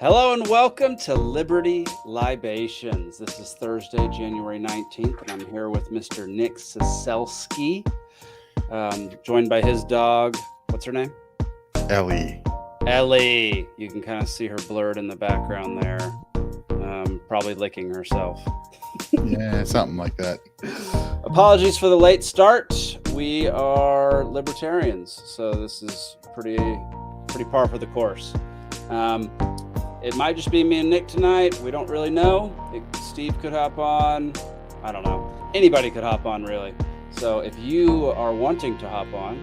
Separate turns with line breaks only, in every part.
Hello and welcome to Liberty Libations. This is Thursday, January 19th, and I'm here with Mr. Nick Siselski, joined by his dog. What's her name?
Ellie.
Ellie. You can kind of see her blurred in the background there, probably licking herself.
Yeah, something like that.
Apologies for the late start. We are libertarians, so this is pretty par for the course. It might just be me and Nick tonight. We don't really know. Steve could hop on. I don't know. Anybody could hop on, really. So if you are wanting to hop on,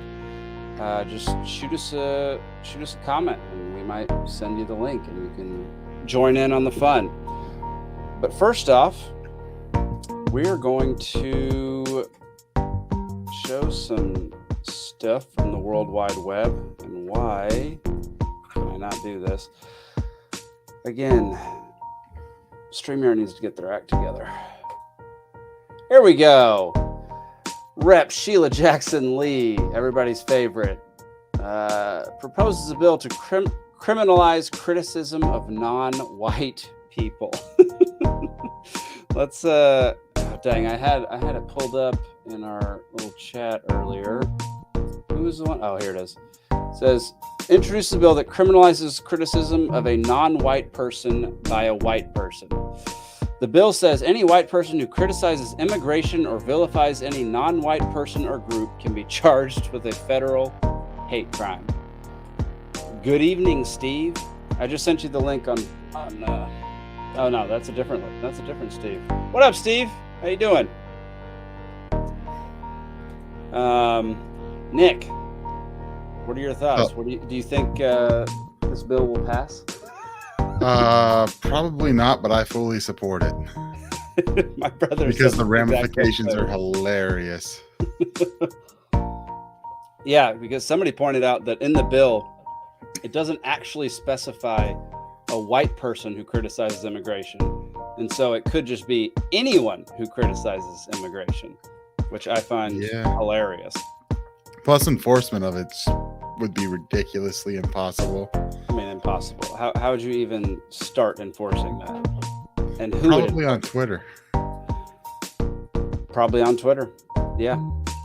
just shoot us a comment, and we might send you the link, and you can join in on the fun. But first off, we are going to show some stuff from the World Wide Web. And why can I not do this? Again, StreamYard needs to get their act together. Here we go. Rep. Sheila Jackson Lee, everybody's favorite, proposes a bill to criminalize criticism of non-white people. Let's dang, I had it pulled up in our little chat earlier. Who was the one? Oh, here it is. It says, introduces a bill that criminalizes criticism of a non-white person by a white person. The bill says any white person who criticizes immigration or vilifies any non-white person or group can be charged with a federal hate crime. Good evening, Steve. I just sent you the link on oh no, that's a different Steve. What up, Steve? How you doing? Nick, what are your thoughts? Do you think this bill will pass?
Probably not, but I fully support it.
My brother,
because the ramifications are hilarious.
Yeah, because somebody pointed out that in the bill, it doesn't actually specify a white person who criticizes immigration. And so it could just be anyone who criticizes immigration, which I find hilarious.
Plus, enforcement of it would be ridiculously impossible.
I mean, impossible. How would you even start enforcing that? And who?
Probably on Twitter.
Probably on Twitter. Yeah.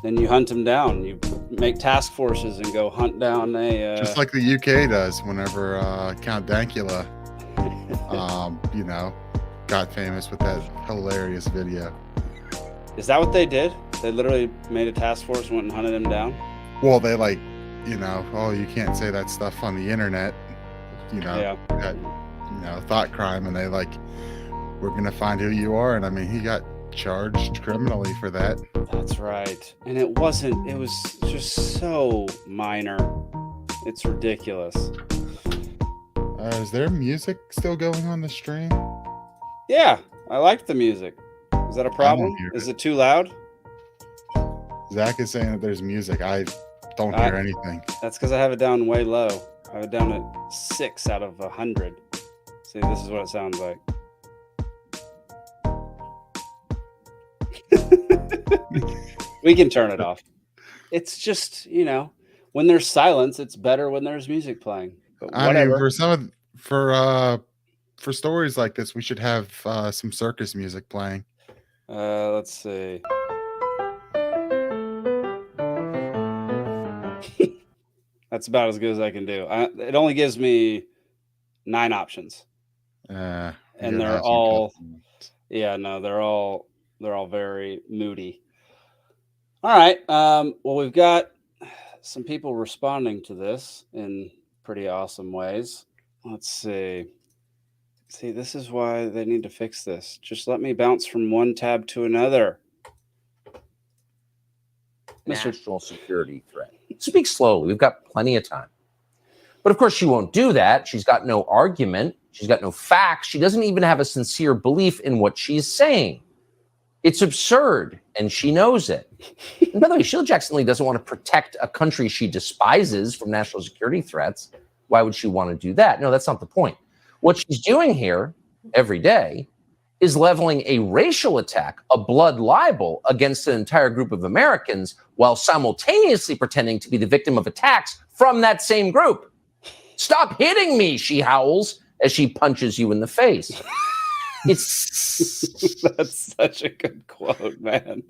Then you hunt them down. You make task forces and go hunt down a.
Just like the UK does whenever Count Dankula, got famous with that hilarious video.
Is that what they did? They literally made a task force and went and hunted him down?
Well, they you can't say that stuff on the internet, thought crime, and they we're going to find who you are. And I mean, he got charged criminally for that. That's
right. And it was just so minor. It's ridiculous.
Is there music still going on the stream?
Yeah, I liked the music. Is that a problem? Is it too loud?
Zach is saying that there's music. I don't hear anything.
That's because I have it down way low. I have it down at 6 out of 100. See, this is what it sounds like. We can turn it off. It's just, when there's silence, it's better when there's music playing. But whatever.
I mean, for stories like this, we should have some circus music playing.
Let's see. That's about as good as I can do. It only gives me 9 options, and they're all, they're all very moody. All right. Well, we've got some people responding to this in pretty awesome ways. Let's see. See, this is why they need to fix this. Just let me bounce from one tab to another.
National security threat. Speak slowly. We've got plenty of time. But of course, she won't do that. She's got no argument. She's got no facts. She doesn't even have a sincere belief in what she's saying. It's absurd, and she knows it. And by the way, Sheila Jackson Lee doesn't want to protect a country she despises from national security threats. Why would she want to do that? No, that's not the point. What she's doing here every day is leveling a racial attack, a blood libel against an entire group of Americans while simultaneously pretending to be the victim of attacks from that same group. Stop hitting me, she howls as she punches you in the face. It's
That's such a good quote, man.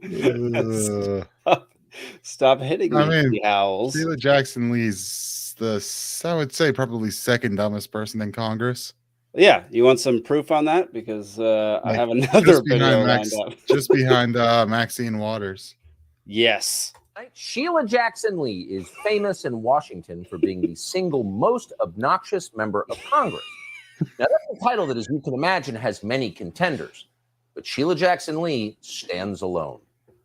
Stop hitting
I
me,
mean,
T. Howells.
Sheila Jackson Lee's I would say, probably second dumbest person in Congress.
Yeah, you want some proof on that? Because I have another
Just
video
behind
lined up.
just behind Maxine Waters.
Yes.
Sheila Jackson Lee is famous in Washington for being the single most obnoxious member of Congress. Now, that's a title that, as you can imagine, has many contenders. But Sheila Jackson Lee stands alone.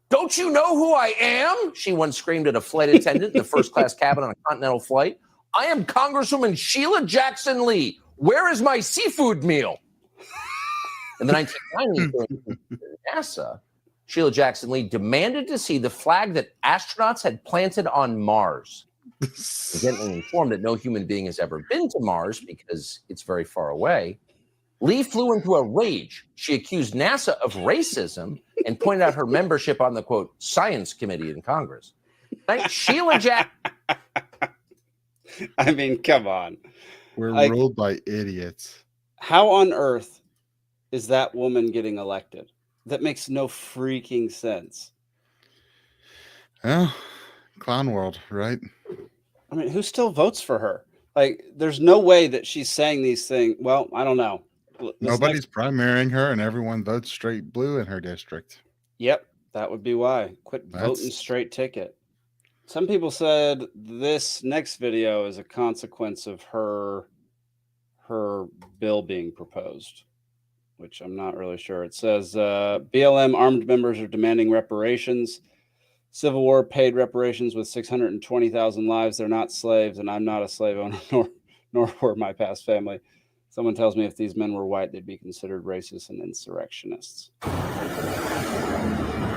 Don't you know who I am? She once screamed at a flight attendant in the first-class cabin on a Continental flight. I am Congresswoman Sheila Jackson Lee. Where is my seafood meal? In the 1990s, during NASA, Sheila Jackson Lee demanded to see the flag that astronauts had planted on Mars. Gently informed that no human being has ever been to Mars because it's very far away, Lee flew into a rage. She accused NASA of racism and pointed out her membership on the, quote, science committee in Congress. Sheila Jackson.
I mean, come on.
We're ruled by idiots.
How on earth is that woman getting elected? That makes no freaking sense.
Well, clown world, right?
I mean, who still votes for her? Like, there's no way that she's saying these things. Well, I don't know.
Nobody's primarying her, and everyone votes straight blue in her district.
Yep, that would be why. Quit voting straight ticket. Some people said this next video is a consequence of her bill being proposed, which I'm not really sure. It says BLM armed members are demanding reparations. Civil War paid reparations with 620,000 lives. They're not slaves, and I'm not a slave owner, nor were my past family. Someone tells me if these men were white, they'd be considered racist and insurrectionists.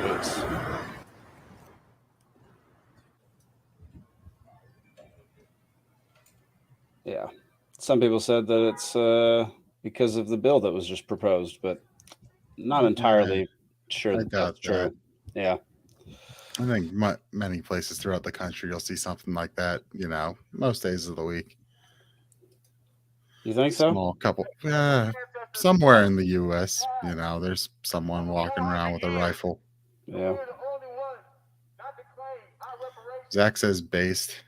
Oops. Yeah. Some people said that it's because of the bill that was just proposed, but not entirely sure that that's true. Yeah.
I think many places throughout the country, you'll see something like that, most days of the week.
You think so?
Small couple. Somewhere in the U.S., there's someone walking around with a rifle.
Yeah.
Zach says based.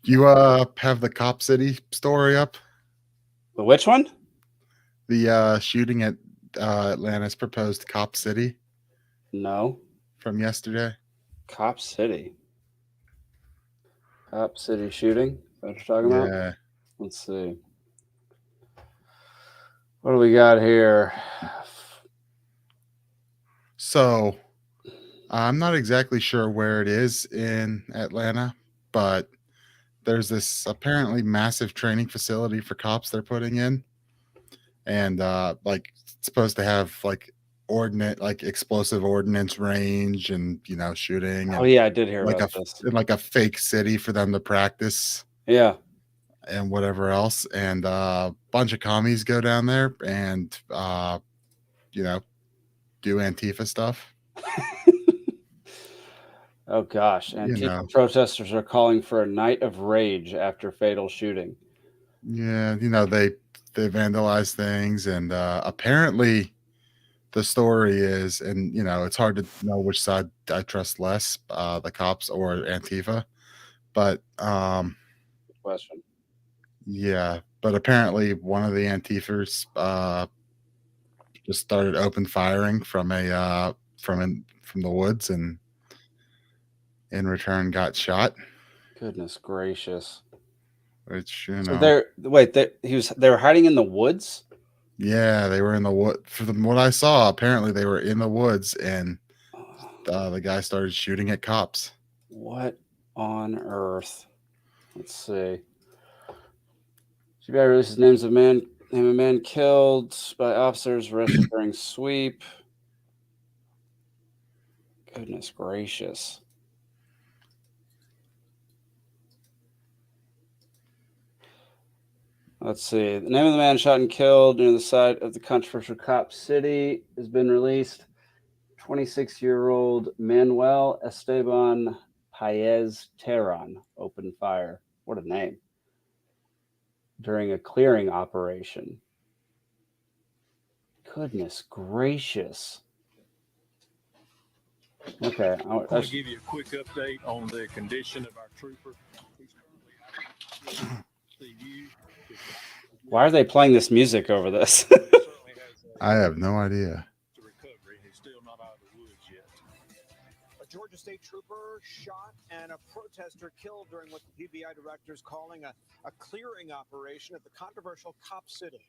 You have the Cop City story up?
The which one?
The shooting at Atlanta's proposed Cop City?
No.
From yesterday?
Cop City. Cop City shooting? Is that what you're talking about? Let's see. What do we got here?
So, I'm not exactly sure where it is in Atlanta, but there's this apparently massive training facility for cops they're putting in. And it's supposed to have explosive ordnance range and shooting.
Oh yeah, I did hear about this.
Like a fake city for them to practice.
Yeah.
And whatever else. And a bunch of commies go down there and do Antifa stuff.
Oh gosh. Antifa protesters are calling for a night of rage after fatal shooting.
Yeah, they vandalize things, and apparently the story is, and it's hard to know which side I trust less, the cops or Antifa, but
question.
Yeah, but apparently one of the Antifers just started open firing from from the woods, and in return got shot.
Goodness gracious.
Which
So they were hiding in the woods?
Yeah, they were in the wood. From what I saw, apparently they were in the woods, and the guy started shooting at cops.
What on earth? Let's see. CBI releases names of name a man killed by officers arrested during sweep. Goodness gracious. Let's see. The name of the man shot and killed near the site of the controversial Cop City has been released. 26-year-old Manuel Esteban Paez Terran opened fire. What a name. During a clearing operation. Goodness gracious. Okay.
I want to give you a quick update on the condition of our trooper. He's currently CU.
Why are they playing this music over this?
I have no idea.
To recovery, and he's still not out of the woods yet.
A Georgia State trooper shot and a protester killed during what the GBI director is calling a clearing operation at the controversial Cop City.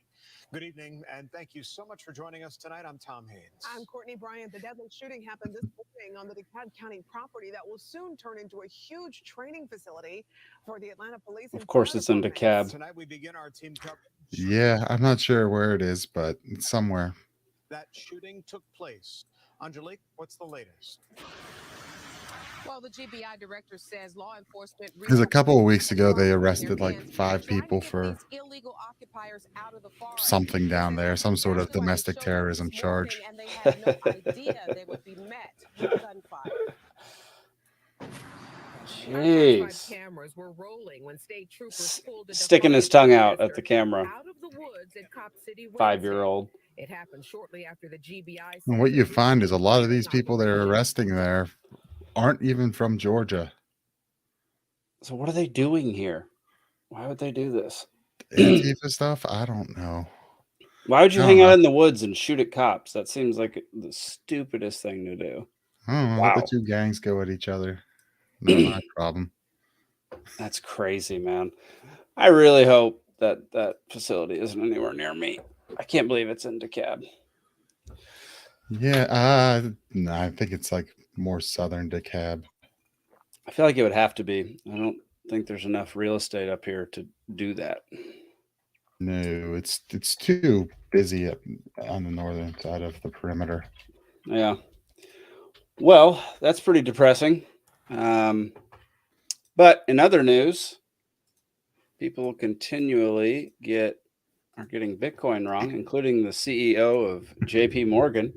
Good evening, and thank you so much for joining us tonight. I'm Tom Haynes.
I'm Courtney Bryant. The deadly shooting happened this morning on the DeKalb County property that will soon turn into a huge training facility for the Atlanta Police.
Of course, it's in DeKalb.
Tonight we begin our team coverage.
Yeah, I'm not sure where it is, but it's somewhere.
That shooting took place. Angelique, what's the latest?
Well, the GBI director says law enforcement.
Because a couple of weeks ago, they arrested like 5 people for
illegal occupiers out of the forest.
something down there, some sort of domestic terrorism charge.
And they had no idea they would be met with gunfire.
Jeez.
Cameras were rolling when state troopers pulled a
Sticking his tongue out at the camera.
out of the woods at Cop City.
5-year-old.
It happened shortly after the GBI.
And what you find is a lot of these people they're arresting there aren't even from Georgia.
So what are they doing here? Why would they do this?
Antifa stuff? I don't know.
Why would you
I
hang
don't
out
know.
in the woods and shoot at cops? That seems like the stupidest thing to do.
I don't know.
Wow.
Let the 2 gangs go at each other. Not my problem.
That's crazy, man. I really hope that that facility isn't anywhere near me. I can't believe it's in DeKalb.
Yeah, no, I think it's like more southern DeKalb.
I feel like it would have to be. I don't think there's enough real estate up here to do that.
No, it's too busy on the northern side of the perimeter.
Yeah. Well, that's pretty depressing. But in other news, people continually are getting Bitcoin wrong, including the CEO of JP Morgan.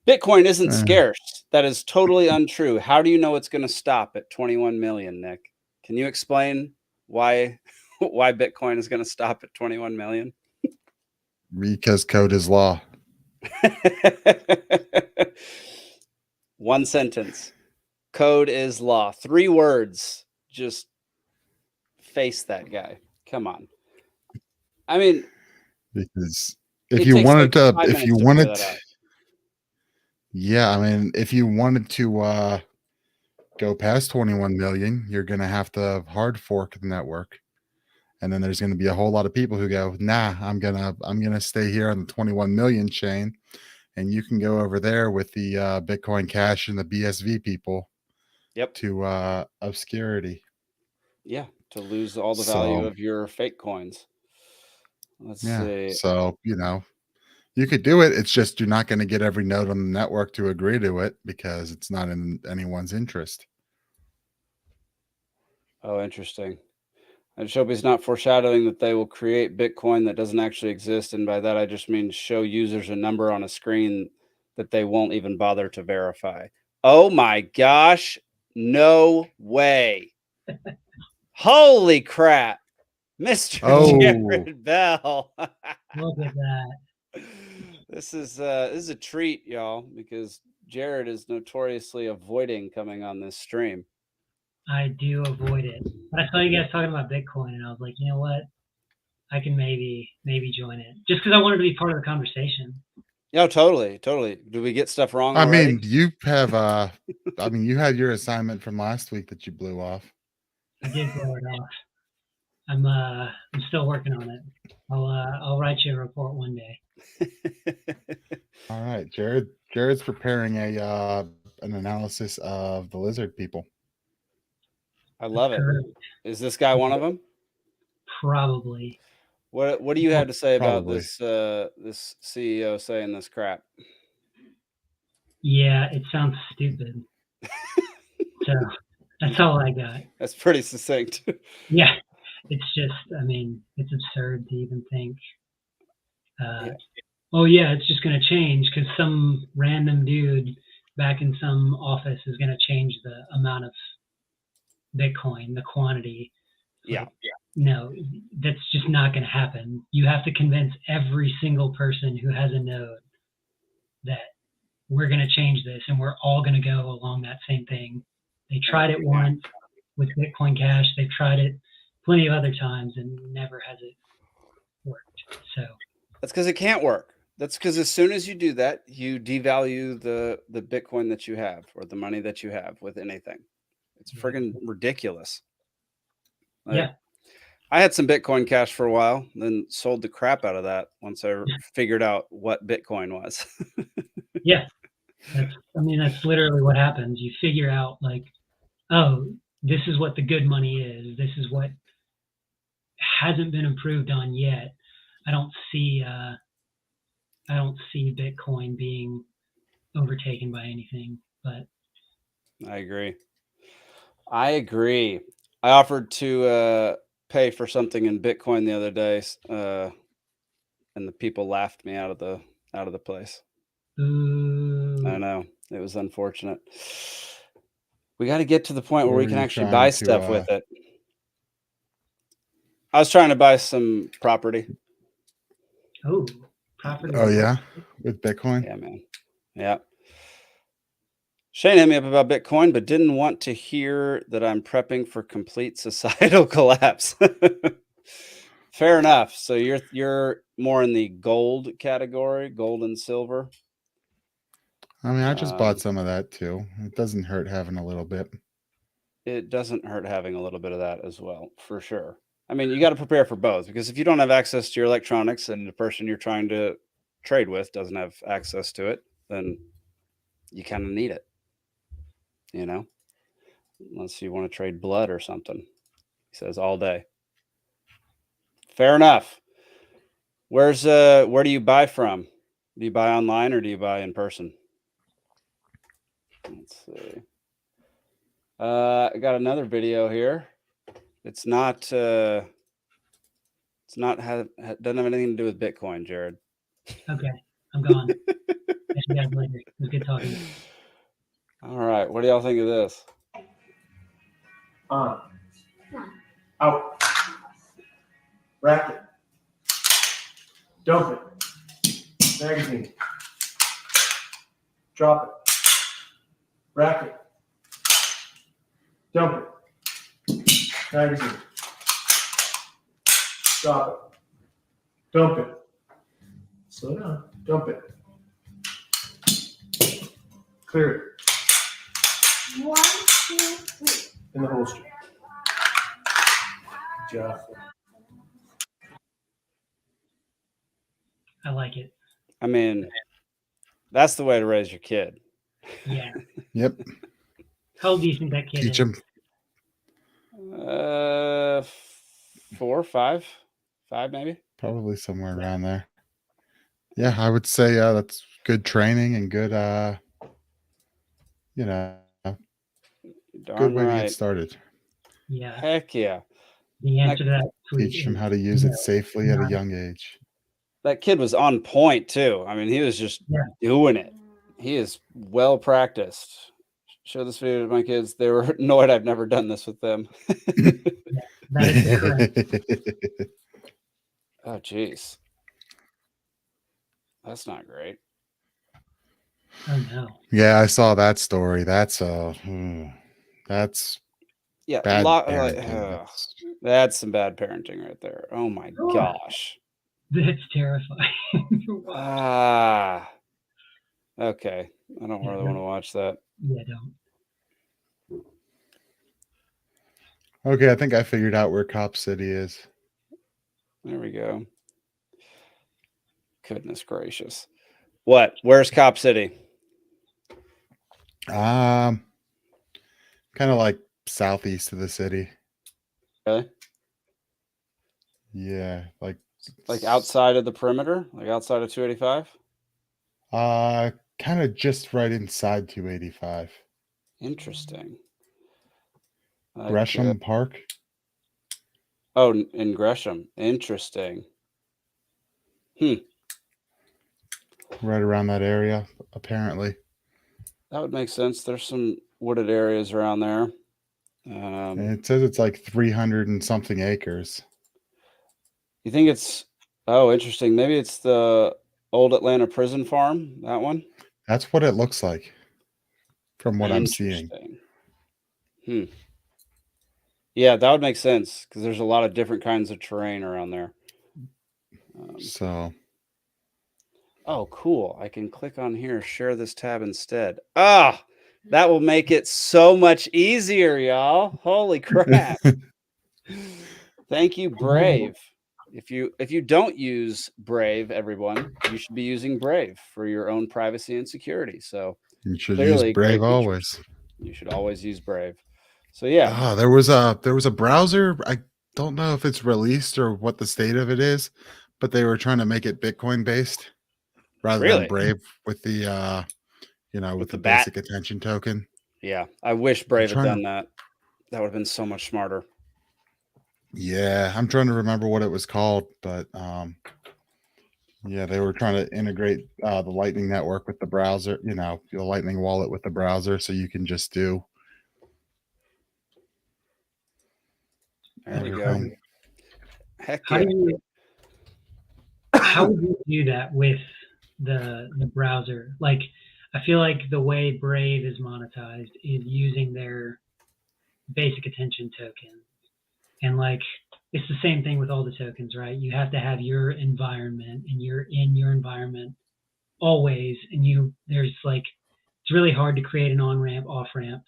Bitcoin isn't scarce. That is totally untrue. How do you know it's going to stop at 21 million, Nick? Can you explain why Bitcoin is going to stop at 21 million?
Because code is law.
One sentence. Code is law. 3 words. Just face that guy. Come on. I mean,
Because
it
if you
takes
wanted
like
to,
5
if
minutes
you
to
wanted,
figure that out.
yeah, I mean, if you wanted to go past 21 million, you're gonna have to hard fork the network, and then there's gonna be a whole lot of people who go, nah, I'm gonna stay here on the 21 million chain, and you can go over there with the Bitcoin Cash and the BSV people.
Yep.
To obscurity.
Yeah, to lose all the value
So-
of your fake coins. Let's see.
So, you could do it. It's just you're not going to get every node on the network to agree to it because it's not in anyone's interest.
Oh, interesting. And Shopi's not foreshadowing that they will create Bitcoin that doesn't actually exist. And by that, I just mean show users a number on a screen that they won't even bother to verify. Oh my gosh. No way. Holy crap. Mr.
Oh.
Jared Bell.
Look at that.
This is a treat, y'all, because Jared is notoriously avoiding coming on this stream.
I do avoid it. But I saw you guys talking about Bitcoin, and I was like, you know what? I can maybe join it. Just because I wanted to be part of the conversation.
Yeah, totally. Do we get stuff wrong?
I
already?
mean, you have you had your assignment from last week that you blew off.
I did blow it off. I'm still working on it. I'll write you a report one day.
All right, Jared's preparing an analysis of the lizard people.
I love it.
Correct.
Is this guy one of them?
Probably.
What do you have to say about
Probably.
this CEO saying this crap?
Yeah, it sounds stupid. So that's all I got.
That's pretty succinct.
Yeah, it's just, I mean, it's absurd to even think,
Yeah.
oh yeah, it's just going to change because some random dude back in some office is going to change the amount of Bitcoin, the quantity.
Yeah.
No, that's just not going to happen. You have to convince every single person who has a node that we're going to change this and we're all going to go along that same thing. They tried it once with Bitcoin Cash. They've tried it plenty of other times and never has it worked. So
that's because it can't work. That's because as soon as you do that, you devalue the Bitcoin that you have or the money that you have with anything. It's friggin' ridiculous. Like,
yeah,
I had some Bitcoin Cash for a while, then sold the crap out of that once I figured out what Bitcoin was.
yeah. That's literally what happens. You figure out like, oh, this is what the good money is. This is what hasn't been improved on yet. I don't see Bitcoin being overtaken by anything, but
I agree. I offered to pay for something in Bitcoin the other day, and the people laughed me out of the place.
ooh,
I know, it was unfortunate. We got to get to the point where
What
we
were
can
you
actually
trying
buy
to,
stuff with it. I was trying to buy some property.
oh, property.
Oh yeah, with Bitcoin.
Yeah, man. Yeah. Shane hit me up about Bitcoin, but didn't want to hear that I'm prepping for complete societal collapse. Fair enough. So you're more in the gold category, gold and silver.
I mean, I just bought some of that too. It doesn't hurt having a little bit.
It doesn't hurt having a little bit of that as well, for sure. I mean, you got to prepare for both, because if you don't have access to your electronics and the person you're trying to trade with doesn't have access to it, then you kind of need it, you know, unless you want to trade blood or something. He says all day. Fair enough. Where do you buy from? Do you buy online or do you buy in person? Let's see. I got another video here. It's not doesn't have anything to do with Bitcoin, Jared.
Okay, I'm gone. Catch you guys later. It was good talking.
All right, what do y'all think of this?
On. Out. Racket. Dump it. Magazine. Drop it. Racket. Dump it. Magazine. Drop it. Dump it. Slow down. Dump it. Clear it. 1, 2, 3. In the holster. Good job.
I like it.
I mean, that's the way to raise your kid.
Yeah.
Yep.
How old do you think that kid
Teach
is?
them
4, 5 maybe.
probably somewhere around there. Yeah, I would say that's good training and good,
Darn
good way to
right.
get started.
Yeah.
Heck yeah.
The answer to that
Teach them how to use it safely at a young age.
That kid was on point too. I mean, he was just doing it. He is well practiced. Show this video to my kids. They were annoyed I've never done this with them.
That is correct.
Oh, geez. That's not great.
Oh no.
Yeah, I saw that story. That's
Yeah,
bad parenting.
that's some bad parenting right there. Oh my gosh.
That's terrifying.
Ah. Okay. I don't really want to watch that.
Yeah, don't.
Okay, I think I figured out where Cop City is.
There we go. Goodness gracious. What? Where's Cop City?
Kind of like southeast of the city.
Okay.
Yeah, like
outside of the perimeter? Like outside of 285?
kind of just right inside 285.
Interesting.
Gresham Park.
Oh, in Gresham. Interesting.
Right around that area, apparently.
That would make sense. There's some wooded areas around there.
And it says it's like 300 and something acres.
You think it's, oh, interesting. Maybe it's the old Atlanta prison farm, that one?
That's what it looks like from what I'm seeing.
Interesting. Yeah, that would make sense because there's a lot of different kinds of terrain around there.
So,
oh, cool. I can click on here, share this tab instead. Ah, that will make it so much easier, y'all. Holy crap. Thank you, Brave. If you don't use Brave, everyone, you should be using Brave for your own privacy and security. So
you should
clearly,
use Brave
great features.
always.
You should always use Brave. So yeah,
there was a browser. I don't know if it's released or what the state of it is, but they were trying to make it Bitcoin based rather
Really?
than Brave with the with the
bat.
basic attention token.
Yeah, I wish Brave had
trying
done that. That would have been so much smarter.
Yeah, I'm trying to remember what it was called, but yeah, they were trying to integrate the Lightning Network with the browser, the Lightning wallet with the browser, so you can just do
There we go.
everything.
Heck
How
yeah.
How would you do that with the browser? Like, I feel like the way Brave is monetized is using their basic attention token. And like, it's the same thing with all the tokens, right? You have to have your environment and you're in your environment always. And there's like, it's really hard to create an on-ramp, off-ramp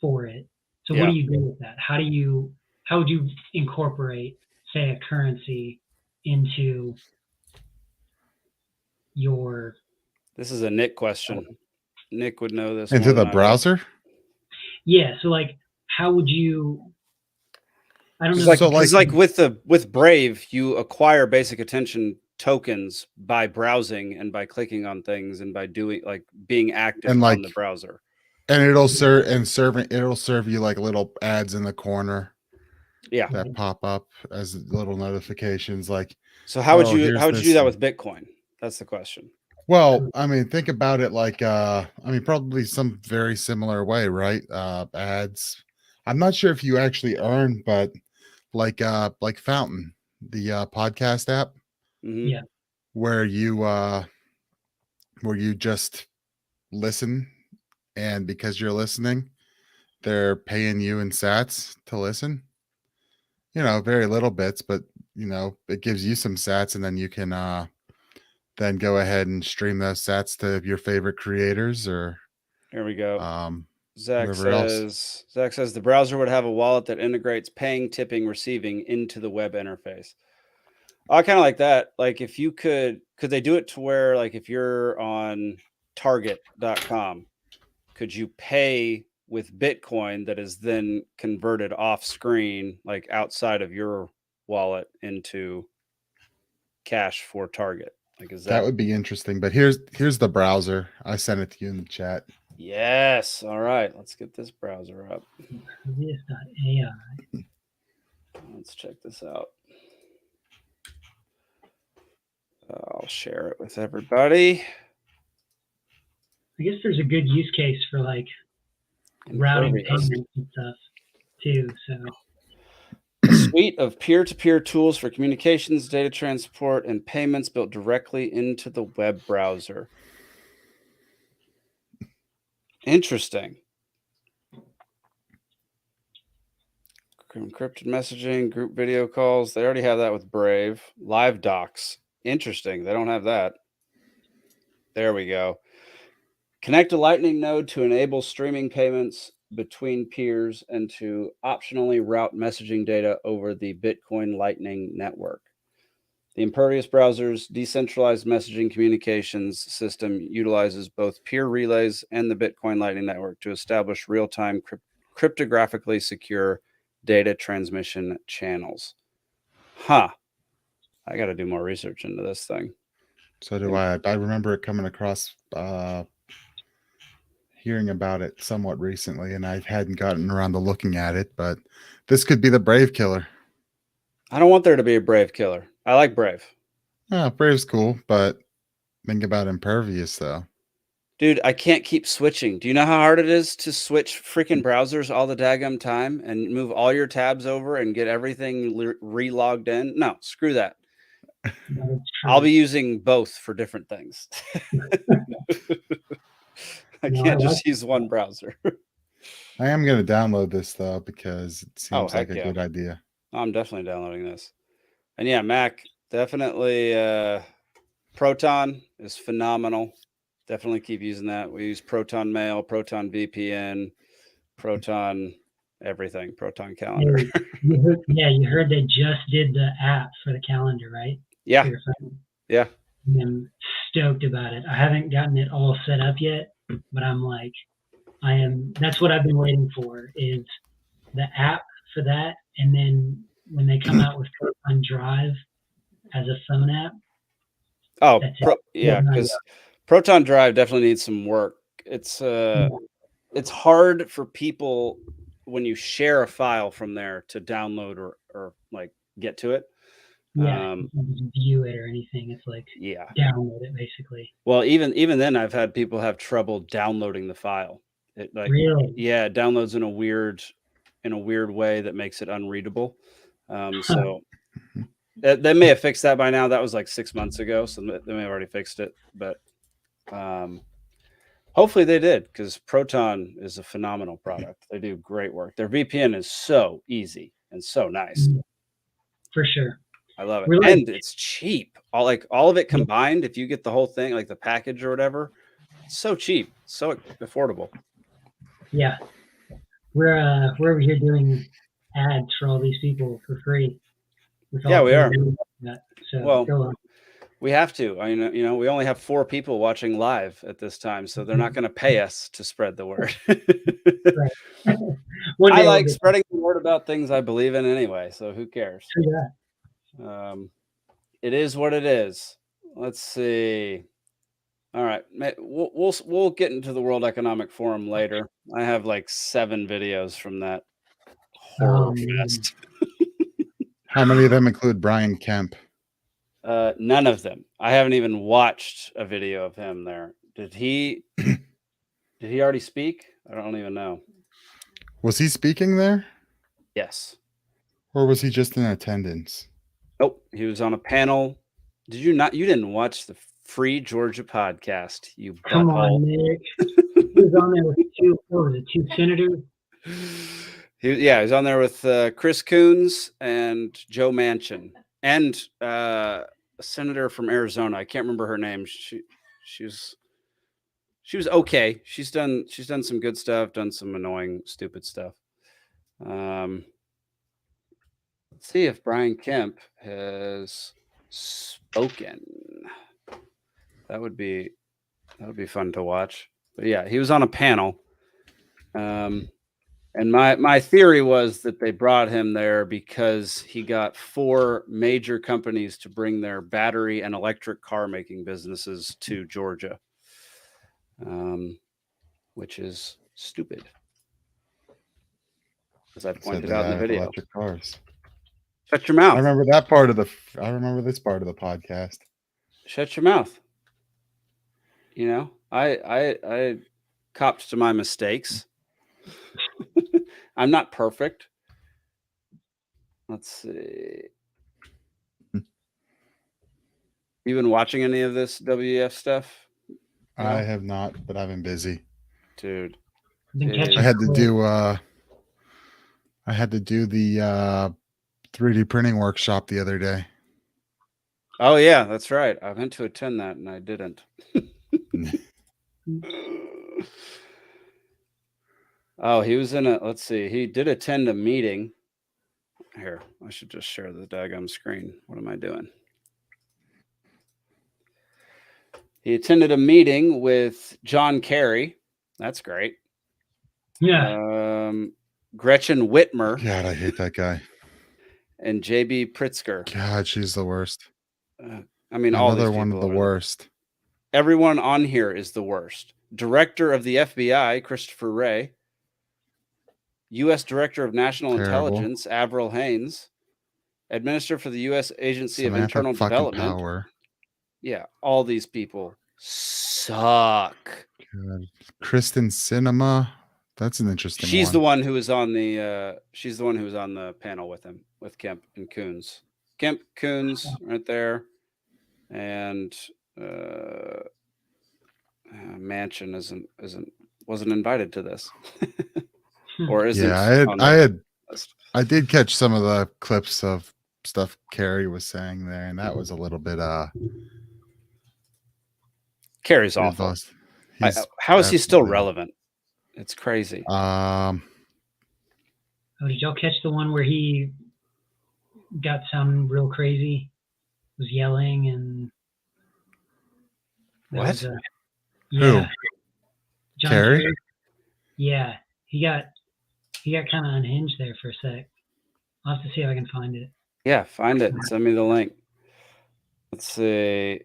for it. So what do you do with that? How would you incorporate, say, a currency into your...
This is a Nick question. Nick would know this.
Into the browser?
Yeah. So like, how would you... I don't know.
Because like with Brave, you acquire basic attention tokens by browsing and by clicking on things and by doing like being active
And
on the browser.
And it'll serve you like little ads in the corner.
Yeah.
That pop up as little notifications. Like,
so how would you do that with Bitcoin? That's the question.
Well, I mean, think about it like probably some very similar way, right? Ads. I'm not sure if you actually earn, but like Fountain, the podcast app,
yeah,
where you just listen, and because you're listening, they're paying you in sats to listen. Very little bits, but it gives you some sats, and then you can then go ahead and stream those sats to your favorite creators or
here we go. Zach
says
the browser would have a wallet that integrates paying, tipping, receiving into the web interface. I kind of like that. Like if you could they do it to where like if you're on target.com, could you pay with Bitcoin that is then converted off screen, like outside of your wallet into cash for Target? Like
that would be interesting. But here's the browser. I sent it to you in the chat.
Yes. All right. Let's get this browser up.
This.ai.
Let's check this out. I'll share it with everybody.
I guess there's a good use case for like routing comments and stuff too. So
a suite of peer-to-peer tools for communications, data transport, and payments built directly into the web browser. Interesting. Encrypted messaging, group video calls. They already have that with Brave. Live docs. Interesting. They don't have that. There we go. Connect a Lightning node to enable streaming payments between peers and to optionally route messaging data over the Bitcoin Lightning network. The Impervious browser's decentralized messaging communications system utilizes both peer relays and the Bitcoin Lightning network to establish real-time cryptographically secure data transmission channels. Huh. I got to do more research into this thing.
So do I. I remember it coming across, hearing about it somewhat recently, and I hadn't gotten around to looking at it, but this could be the Brave killer.
I don't want there to be a Brave killer. I like Brave.
Brave's cool, but think about Impervious, though.
Dude, I can't keep switching. Do you know how hard it is to switch freaking browsers all the daggum time and move all your tabs over and get everything re-logged in? No, screw that. I'll be using both for different things. I can't just use one browser.
I am going to download this though because it seems like a good idea.
I'm definitely downloading this. And yeah, Mac, definitely Proton is phenomenal. Definitely keep using that. We use Proton Mail, Proton VPN, Proton everything, Proton Calendar.
You heard they just did the app for the calendar, right?
Yeah. Yeah.
I'm stoked about it. I haven't gotten it all set up yet, but I'm like, that's what I've been waiting for, is the app for that. And then when they come out with Proton Drive as a phone app.
Oh, because Proton Drive definitely needs some work. It's hard for people when you share a file from there to download or like get to it.
Yeah, you can just view it or anything. It's like download it basically.
Well, even then, I've had people have trouble downloading the file. It
really?
Yeah, it downloads in a weird way that makes it unreadable. So they may have fixed that by now. That was like 6 months ago, so they may have already fixed it. But hopefully they did, because Proton is a phenomenal product. They do great work. Their VPN is so easy and so nice.
For sure.
I love it. And it's cheap. All of it combined, if you get the whole thing, like the package or whatever, it's so cheap, so affordable.
Yeah. We're over here doing ads for all these people for free.
Yeah, we are.
So
well, we have to. I mean, we only have 4 people watching live at this time, so they're not going to pay us to spread the word. I like spreading the word about things I believe in anyway, so who cares?
Yeah.
It is what it is. Let's see. All right, we'll get into the World Economic Forum later. I have like 7 videos from that horror fest.
How many of them include Brian Kemp?
None of them. I haven't even watched a video of him there. Did he already speak? I don't even know.
Was he speaking there?
Yes.
Or was he just in attendance?
Nope. He was on a panel. Did you not? You didn't watch the Free Georgia podcast, you butthole.
Come on, Nick. He was on there with two senators.
He was on there with Chris Coons and Joe Manchin and a senator from Arizona. I can't remember her name. She was okay. She's done some good stuff, done some annoying, stupid stuff. Let's see if Brian Kemp has spoken. That would be fun to watch. But yeah, he was on a panel. And my theory was that they brought him there because he got 4 major companies to bring their battery and electric car making businesses to Georgia, which is stupid, as I pointed out in the video.
Electric cars.
Shut your mouth.
I remember this part of the podcast.
Shut your mouth. I copped to my mistakes. I'm not perfect. Let's see. You been watching any of this WEF stuff?
I have not, but I've been busy.
Dude.
I had to do the 3D printing workshop the other day.
Oh yeah, that's right. I meant to attend that and I didn't. Oh, he was in let's see. He did attend a meeting. Here, I should just share the daggum screen. What am I doing? He attended a meeting with John Kerry. That's great.
Yeah.
Gretchen Whitmer.
God, I hate that guy.
And JB Pritzker.
God, she's the worst.
I mean, all these
another one of the worst.
Everyone on here is the worst. Director of the FBI, Christopher Wray. U.S. Director of National Intelligence, Avril Haines. Administrator for the U.S. Agency of Internal Development.
Power.
Yeah, all these people suck.
God. Kristen Cinema. That's an interesting
She's
one.
the one who was on the she's the one who was on the panel with him, with Kemp and Coons. Kemp, Coons, right there, and Manchin wasn't invited to this, or isn't?
Yeah,
on the list.
I did catch some of the clips of stuff Carrie was saying there, and that was a little bit
Carrie's awful. How is he still relevant? It's crazy.
Oh, did y'all catch the one where he got sounding real crazy? Was yelling and there
what?
was yeah.
Who?
John
Kerry?
Kerry? Yeah, he got kind of unhinged there for a sec. I'll have to see if I can find it.
Yeah, find it. Send me the link. Let's see.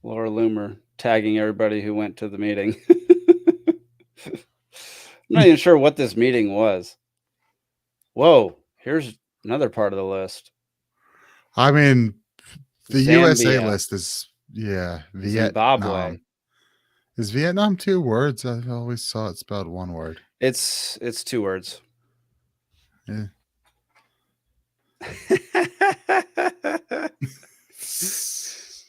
Laura Loomer tagging everybody who went to the meeting. I'm not even sure what this meeting was. Whoa, here's another part of the list.
I mean, the
Zambia,
USA list is
Zimbabwe.
Is Vietnam 2 words? I always saw it spelled one word.
It's 2 words.
Yeah.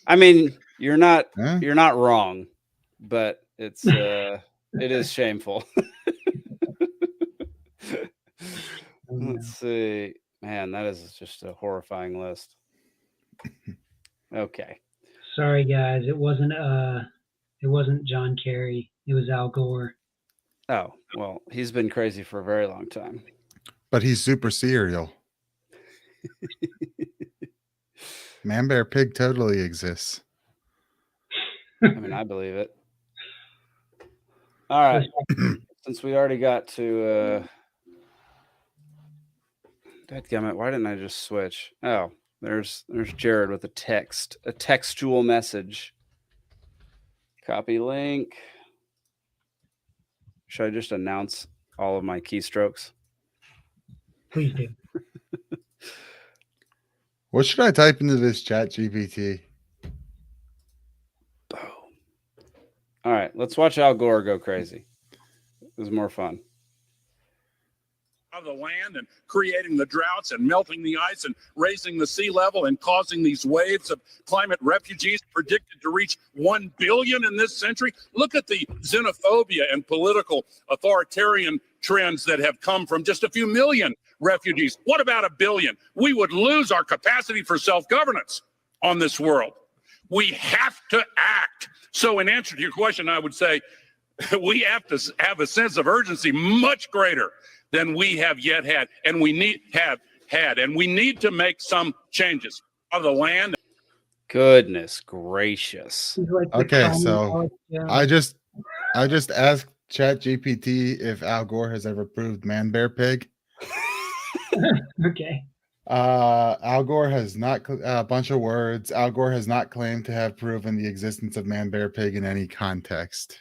I mean, you're not wrong, but it's it is shameful. Let's see. Man, that is just a horrifying list. Okay.
Sorry guys, it wasn't John Kerry. It was Al Gore.
Oh, well, he's been crazy for a very long time.
But he's super serial. Man Bear Pig totally exists.
I mean, I believe it. All right. Since we already got to dadgummit, why didn't I just switch? Oh, there's Jared with a textual message. Copy link. Should I just announce all of my keystrokes?
Please do.
What should I type into this chat GPT?
All right, let's watch Al Gore go crazy. It was more fun.
Of the land and creating the droughts and melting the ice and raising the sea level and causing these waves of climate refugees predicted to reach 1 billion in this century. Look at the xenophobia and political authoritarian trends that have come from just a few million refugees. What about 1 billion? We would lose our capacity for self-governance on this world. We have to act. So in answer to your question, I would say we have to have a sense of urgency much greater than we have yet had, and we need to make some changes of the land.
Goodness gracious.
Okay, so I just asked ChatGPT if Al Gore has ever proved Man Bear Pig.
Okay.
Al Gore has not a bunch of words. Al Gore has not claimed to have proven the existence of Man Bear Pig in any context.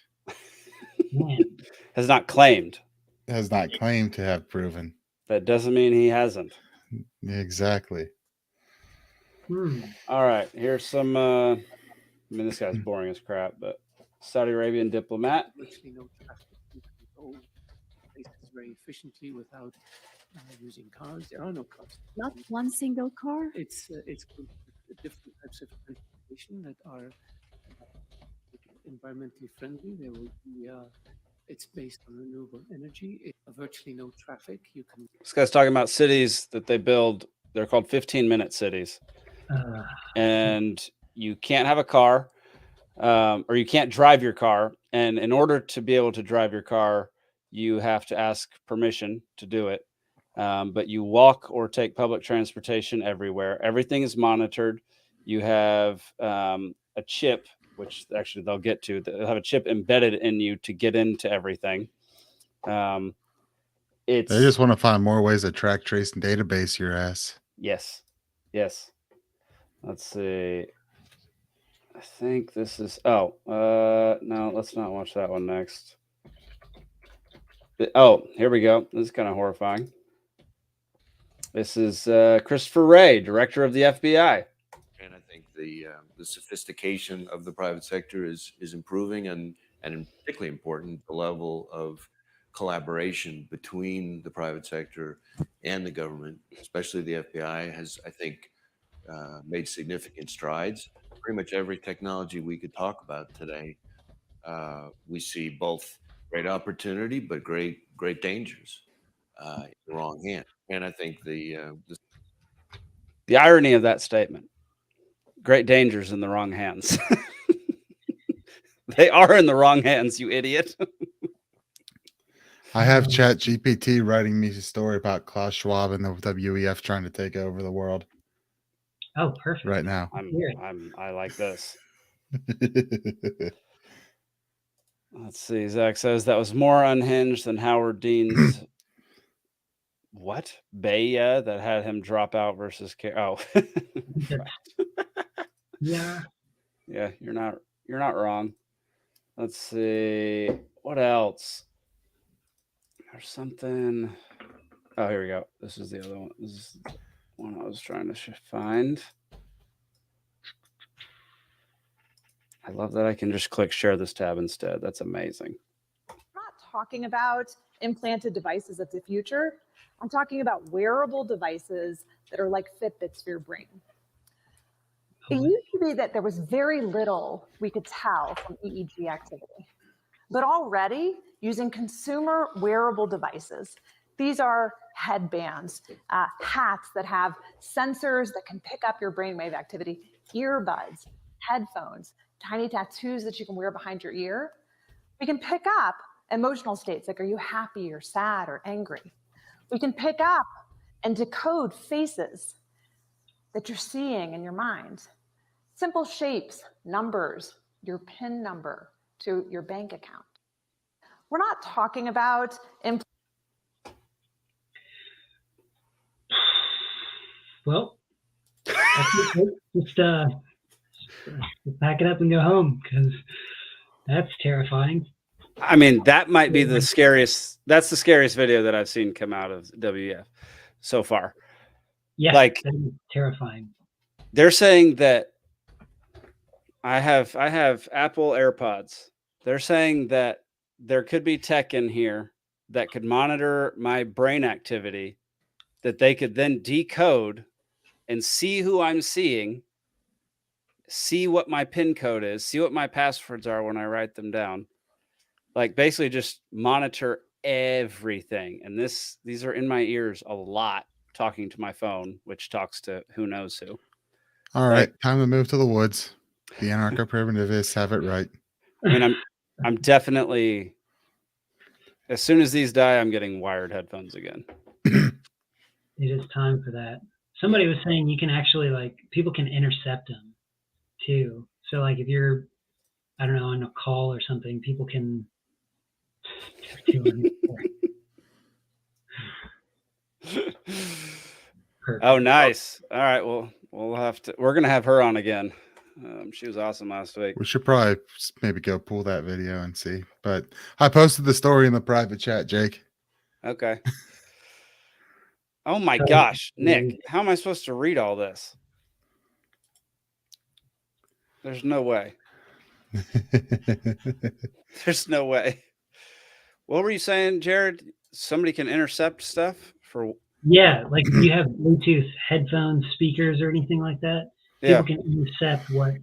Has not claimed.
Has not claimed to have proven.
That doesn't mean he hasn't.
Exactly.
All right, here's some I mean, this guy's boring as crap, but Saudi Arabian diplomat.
Virtually no traffic. You can go places very efficiently without using cars. There are no cars.
Not one single car.
It's different types of transportation that are environmentally friendly. There will be it's based on renewable energy. Virtually no traffic. You can.
This guy's talking about cities that they build. They're called 15-minute cities, and you can't have a car, or you can't drive your car. And in order to be able to drive your car, you have to ask permission to do it. But you walk or take public transportation everywhere. Everything is monitored. You have a chip, which actually they'll get to. They'll have a chip embedded in you to get into everything.
They just want to find more ways to track, trace, and database your ass.
Yes. Let's see. I think this is. No, let's not watch that one next. Oh, here we go. This is kind of horrifying. This is Christopher Wray, director of the FBI.
And I the sophistication of the private sector is improving, and particularly important, the level of collaboration between the private sector and the government, especially the FBI, has, I think, made significant strides. Pretty much every technology we could talk about today, we see both great opportunity but great dangers in the wrong hand. And I think the
irony of that statement: great dangers in the wrong hands. They are in the wrong hands, you idiot.
I have Chat GPT writing me a story about Klaus Schwab and the WEF trying to take over the world.
Oh, perfect.
Right now.
I like this. Let's see. Zach says that was more unhinged than Howard Dean's what? Baya that had him drop out versus oh.
Yeah.
Yeah, you're not wrong. Let's see. What else? There's something. Oh, here we go. This is the other one. This is the one I was trying to find. I love that I can just click share this tab instead. That's amazing.
I'm not talking about implanted devices of the future. I'm talking about wearable devices that are like Fitbits for your brain. It used to be that there was very little we could tell from EEG activity. But already, using consumer wearable devices, these are headbands, hats that have sensors that can pick up your brainwave activity, earbuds, headphones, tiny tattoos that you can wear behind your ear. We can pick up emotional states like, are you happy or sad or angry? We can pick up and decode faces that you're seeing in your mind. Simple shapes, numbers, your PIN number to your bank account. We're not talking about
Well, just pack it up and go home, because that's terrifying.
I mean, that might be the scariest. That's the scariest video that I've seen come out of WEF so far.
Yeah,
like
terrifying.
They're saying that I have Apple AirPods. They're saying that there could be tech in here that could monitor my brain activity, that they could then decode and see who I'm seeing, see what my PIN code is, see what my passwords are when I write them down. Like basically just monitor everything. And these are in my ears a lot, talking to my phone, which talks to who knows who.
All right, time to move to the woods. The anarcho-primitivists have it right.
I mean, I'm definitely, as soon as these die, I'm getting wired headphones again.
It is time for that. Somebody was saying you can actually, like, people can intercept them too. So like if you're, I don't know, on a call or something, people can.
Oh, nice. All right. Well, we're going to have her on again. She was awesome last week.
We should probably maybe go pull that video and see. But I posted the story in the private chat, Jake.
Okay. Oh my gosh, Nick, how am I supposed to read all this? There's no way. There's no way. What were you saying, Jared? Somebody can intercept stuff for...
Yeah, like if you have Bluetooth headphones, speakers, or anything like that, people can intercept what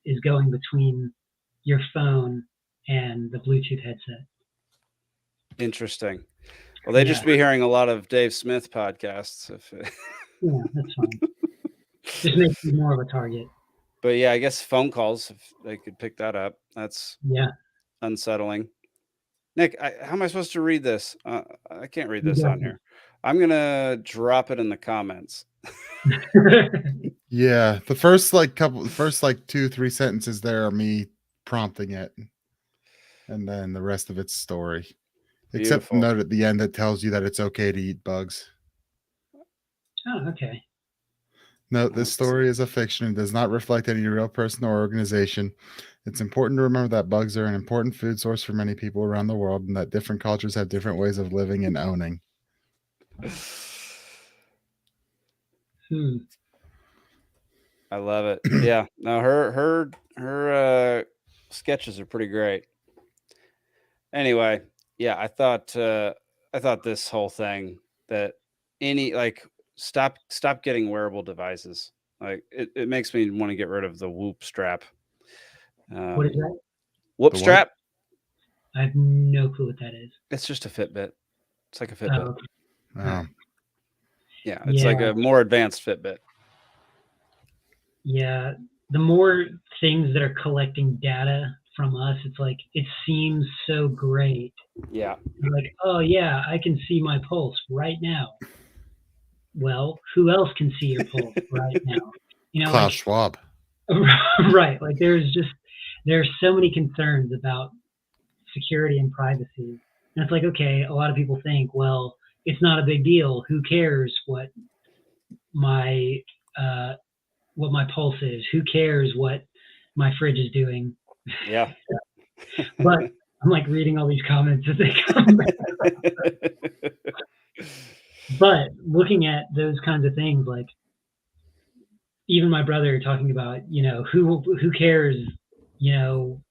is going between your phone and the Bluetooth headset.
Interesting. Well, they just be hearing a lot of Dave Smith podcasts.
Yeah, that's fine. Just makes you more of a target.
But yeah, I guess phone calls, if they could pick that up. That's unsettling. Nick, how am I supposed to read this? I can't read this on here. I'm going to drop it in the comments.
Yeah, the first 2-3 sentences there are me prompting it. And then the rest of it's story.
Beautiful.
Except the note at the end that tells you that it's okay to eat bugs.
Oh, okay.
Note, this story is a fiction and does not reflect any real person or organization. It's important to remember that bugs are an important food source for many people around the world and that different cultures have different ways of living and owning.
I love it. Yeah. No, her sketches are pretty great. Anyway, yeah, I thought this whole thing that stop getting wearable devices. Like it makes me want to get rid of the Whoop strap.
What is that?
Whoop
The what?
strap?
I have no clue what that is.
It's just a Fitbit. It's like a
Oh,
Fitbit.
okay.
Yeah, it's like a more advanced Fitbit.
Yeah, the more things that are collecting data from us, it's like it seems so great.
Yeah.
You're like, oh yeah, I can see my pulse right now. Well, who else can see your pulse right now? You know,
Klaus Schwab.
right. Like there's so many concerns about security and privacy. And it's like, okay, a lot of people think, well, it's not a big deal. Who cares what my pulse is? Who cares what my fridge is doing?
Yeah.
But I'm like reading all these comments as they come back. But looking at those kinds of things, like even my brother talking about, you know, who cares, you know,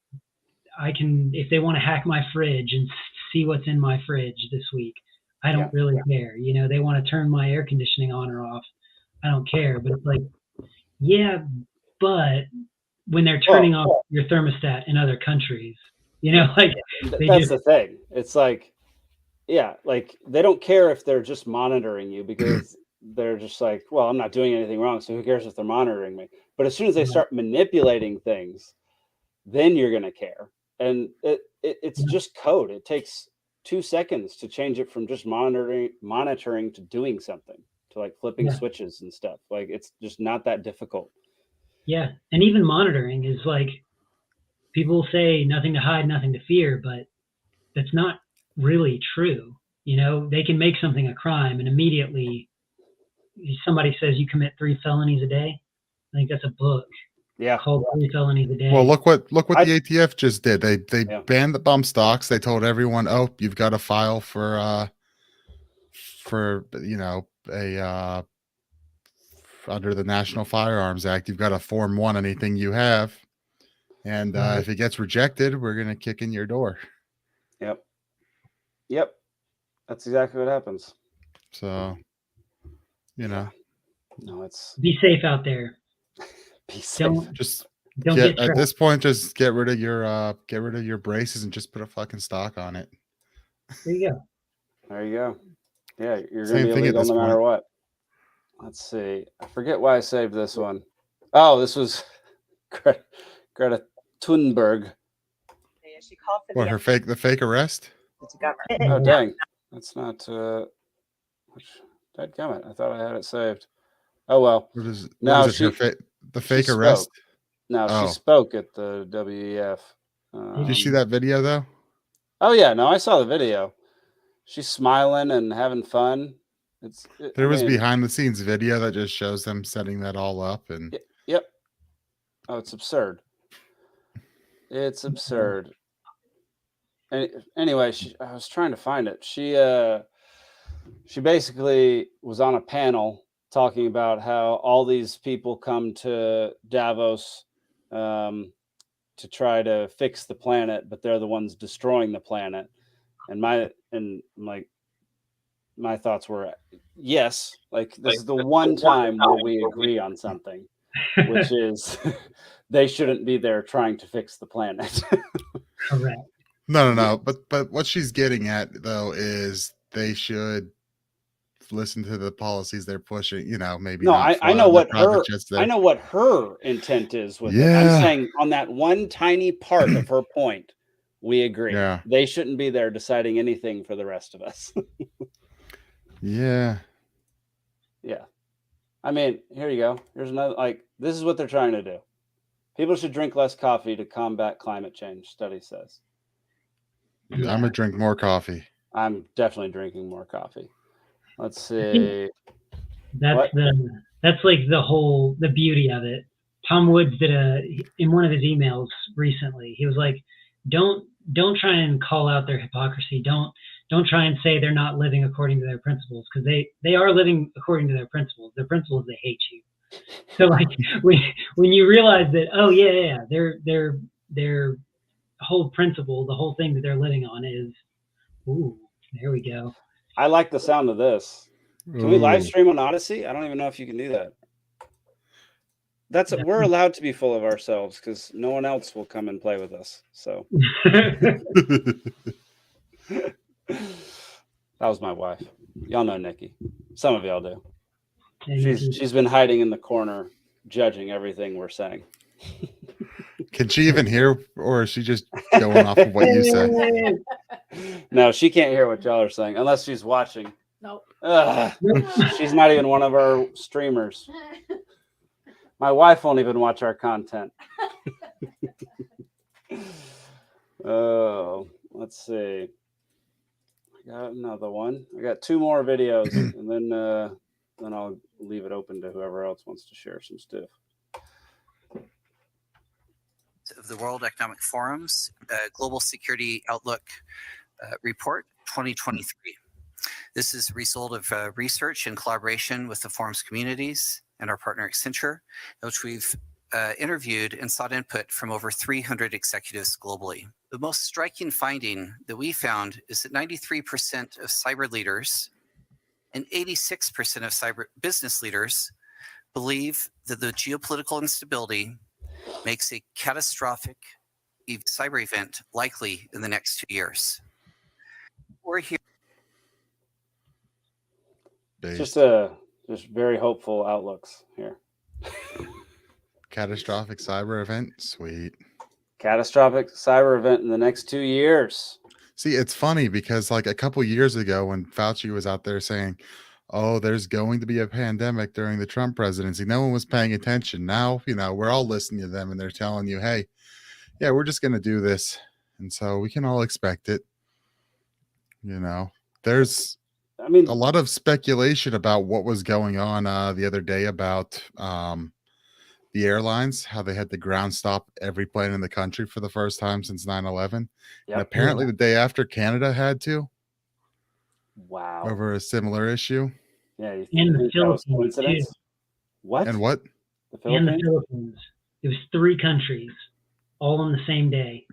if they want to hack my fridge and see what's in my fridge this week, I don't really care. You know, they want to turn my air conditioning on or off, I don't care. But it's like, yeah, but when they're turning off your thermostat in other countries, you know, like
that's the thing. It's like, yeah, like they don't care if they're just monitoring you because they're just like, well, I'm not doing anything wrong, so who cares if they're monitoring me? But as soon as they start manipulating things, then you're going to care. And it's just code. It takes 2 seconds to change it from just monitoring to doing something, to like flipping switches and stuff. Like it's just not that difficult.
Yeah, and even monitoring is like, people say nothing to hide, nothing to fear, but that's not really true. You know, they can make something a crime and immediately somebody says you commit 3 felonies a day. I think that's a book.
Yeah.
Called 3 felonies a day.
Well, look what the ATF just did. They banned the bump stocks. They told everyone, oh, you've got to file for you know, under the National Firearms Act, you've got to Form 1 anything you have. And if it gets rejected, we're going to kick in your door.
Yep. That's exactly what happens.
So, you know.
No, it's
be safe out there.
Be safe.
Don't get
at this point, just get rid of your braces and just put a fucking stock on it.
There you go.
There you go. Yeah, you're
Same
going to be
thing at
illegal
this
no matter
point.
what. Let's see. I forget why I saved this one. Oh, this was Greta Thunberg.
She called for
What, the fake arrest?
Oh, dang. That's not dadgummit. I thought I had it saved. Oh, well.
The fake arrest?
No, she spoke at the WEF.
Did you see that video, though?
Oh, yeah. No, I saw the video. She's smiling and having fun.
There was behind the scenes video that just shows them setting that all up. And
yep. Oh, it's absurd. It's absurd. Anyway, I was trying to find it. She basically was on a panel talking about how all these people come to Davos to try to fix the planet, but they're the ones destroying the planet. And my thoughts were, yes, like this is the one time where we agree on something, which is they shouldn't be there trying to fix the planet.
Correct.
No. But what she's getting at, though, is they should listen to the policies they're pushing. You know, maybe.
No, I know what her intent is with it. I'm saying on that one tiny part of her point, we agree.
Yeah.
They shouldn't be there deciding anything for the rest of us.
Yeah.
Yeah. I mean, here you go. Here's another, like, this is what they're trying to do. People should drink less coffee to combat climate change, study says.
I'm going to drink more coffee.
I'm definitely drinking more coffee. Let's see.
That's like the beauty of it. Tom Woods did in one of his emails recently, he was like, don't try and call out their hypocrisy. Don't try and say they're not living according to their principles, because they are living according to their principles. Their principle is they hate you. So like when you realize that, oh yeah, their whole principle, the whole thing that they're living on is, ooh, there we go.
I like the sound of this. Can we live
Ooh.
stream on Odyssey? I don't even know if you can do that. We're allowed to be full of ourselves because no one else will come and play with us. So that was my wife. Y'all know Nikki. Some of y'all do. She's been hiding in the corner, judging everything we're saying.
Can she even hear, or is she just going off of what you say?
No, she can't hear what y'all are saying unless she's watching.
Nope.
She's not even one of our streamers. My wife won't even watch our content. Oh, let's see. I got another one. I got 2 more videos, and then I'll leave it open to whoever else wants to share some stuff.
Of the World Economic Forum's Global Security Outlook Report 2023. This is a result of research in collaboration with the forum's communities and our partner Accenture, in which we've interviewed and sought input from over 300 executives globally. The most striking finding that we found is that 93% of cyber leaders and 86% of cyber business leaders believe that the geopolitical instability makes a catastrophic cyber event likely in the next 2 years. We're here.
Just very hopeful outlooks here.
Catastrophic cyber event, sweet.
Catastrophic cyber event in the next 2 years.
See, it's funny because like a couple years ago when Fauci was out there saying, oh, there's going to be a pandemic during the Trump presidency, no one was paying attention. Now, we're all listening to them and they're telling you, hey, yeah, we're just going to do this. And so we can all expect it. There's a lot of speculation about what was going on the other day about the airlines, how they had to ground stop every plane in the country for the first time since 9/11.
Yep.
And apparently the day after Canada had to.
Wow.
Over a similar issue.
Yeah.
In the Philippines too.
What?
And what?
In the Philippines. It was 3 countries all on the same day.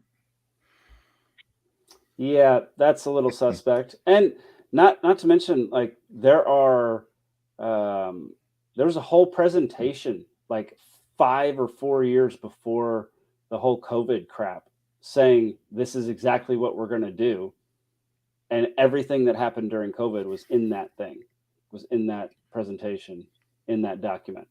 Yeah, that's a little suspect. And not to mention, like, there's a whole presentation like 5 or 4 years before the whole COVID crap saying this is exactly what we're going to do. And everything that happened during COVID was in that thing, was in that presentation, in that document.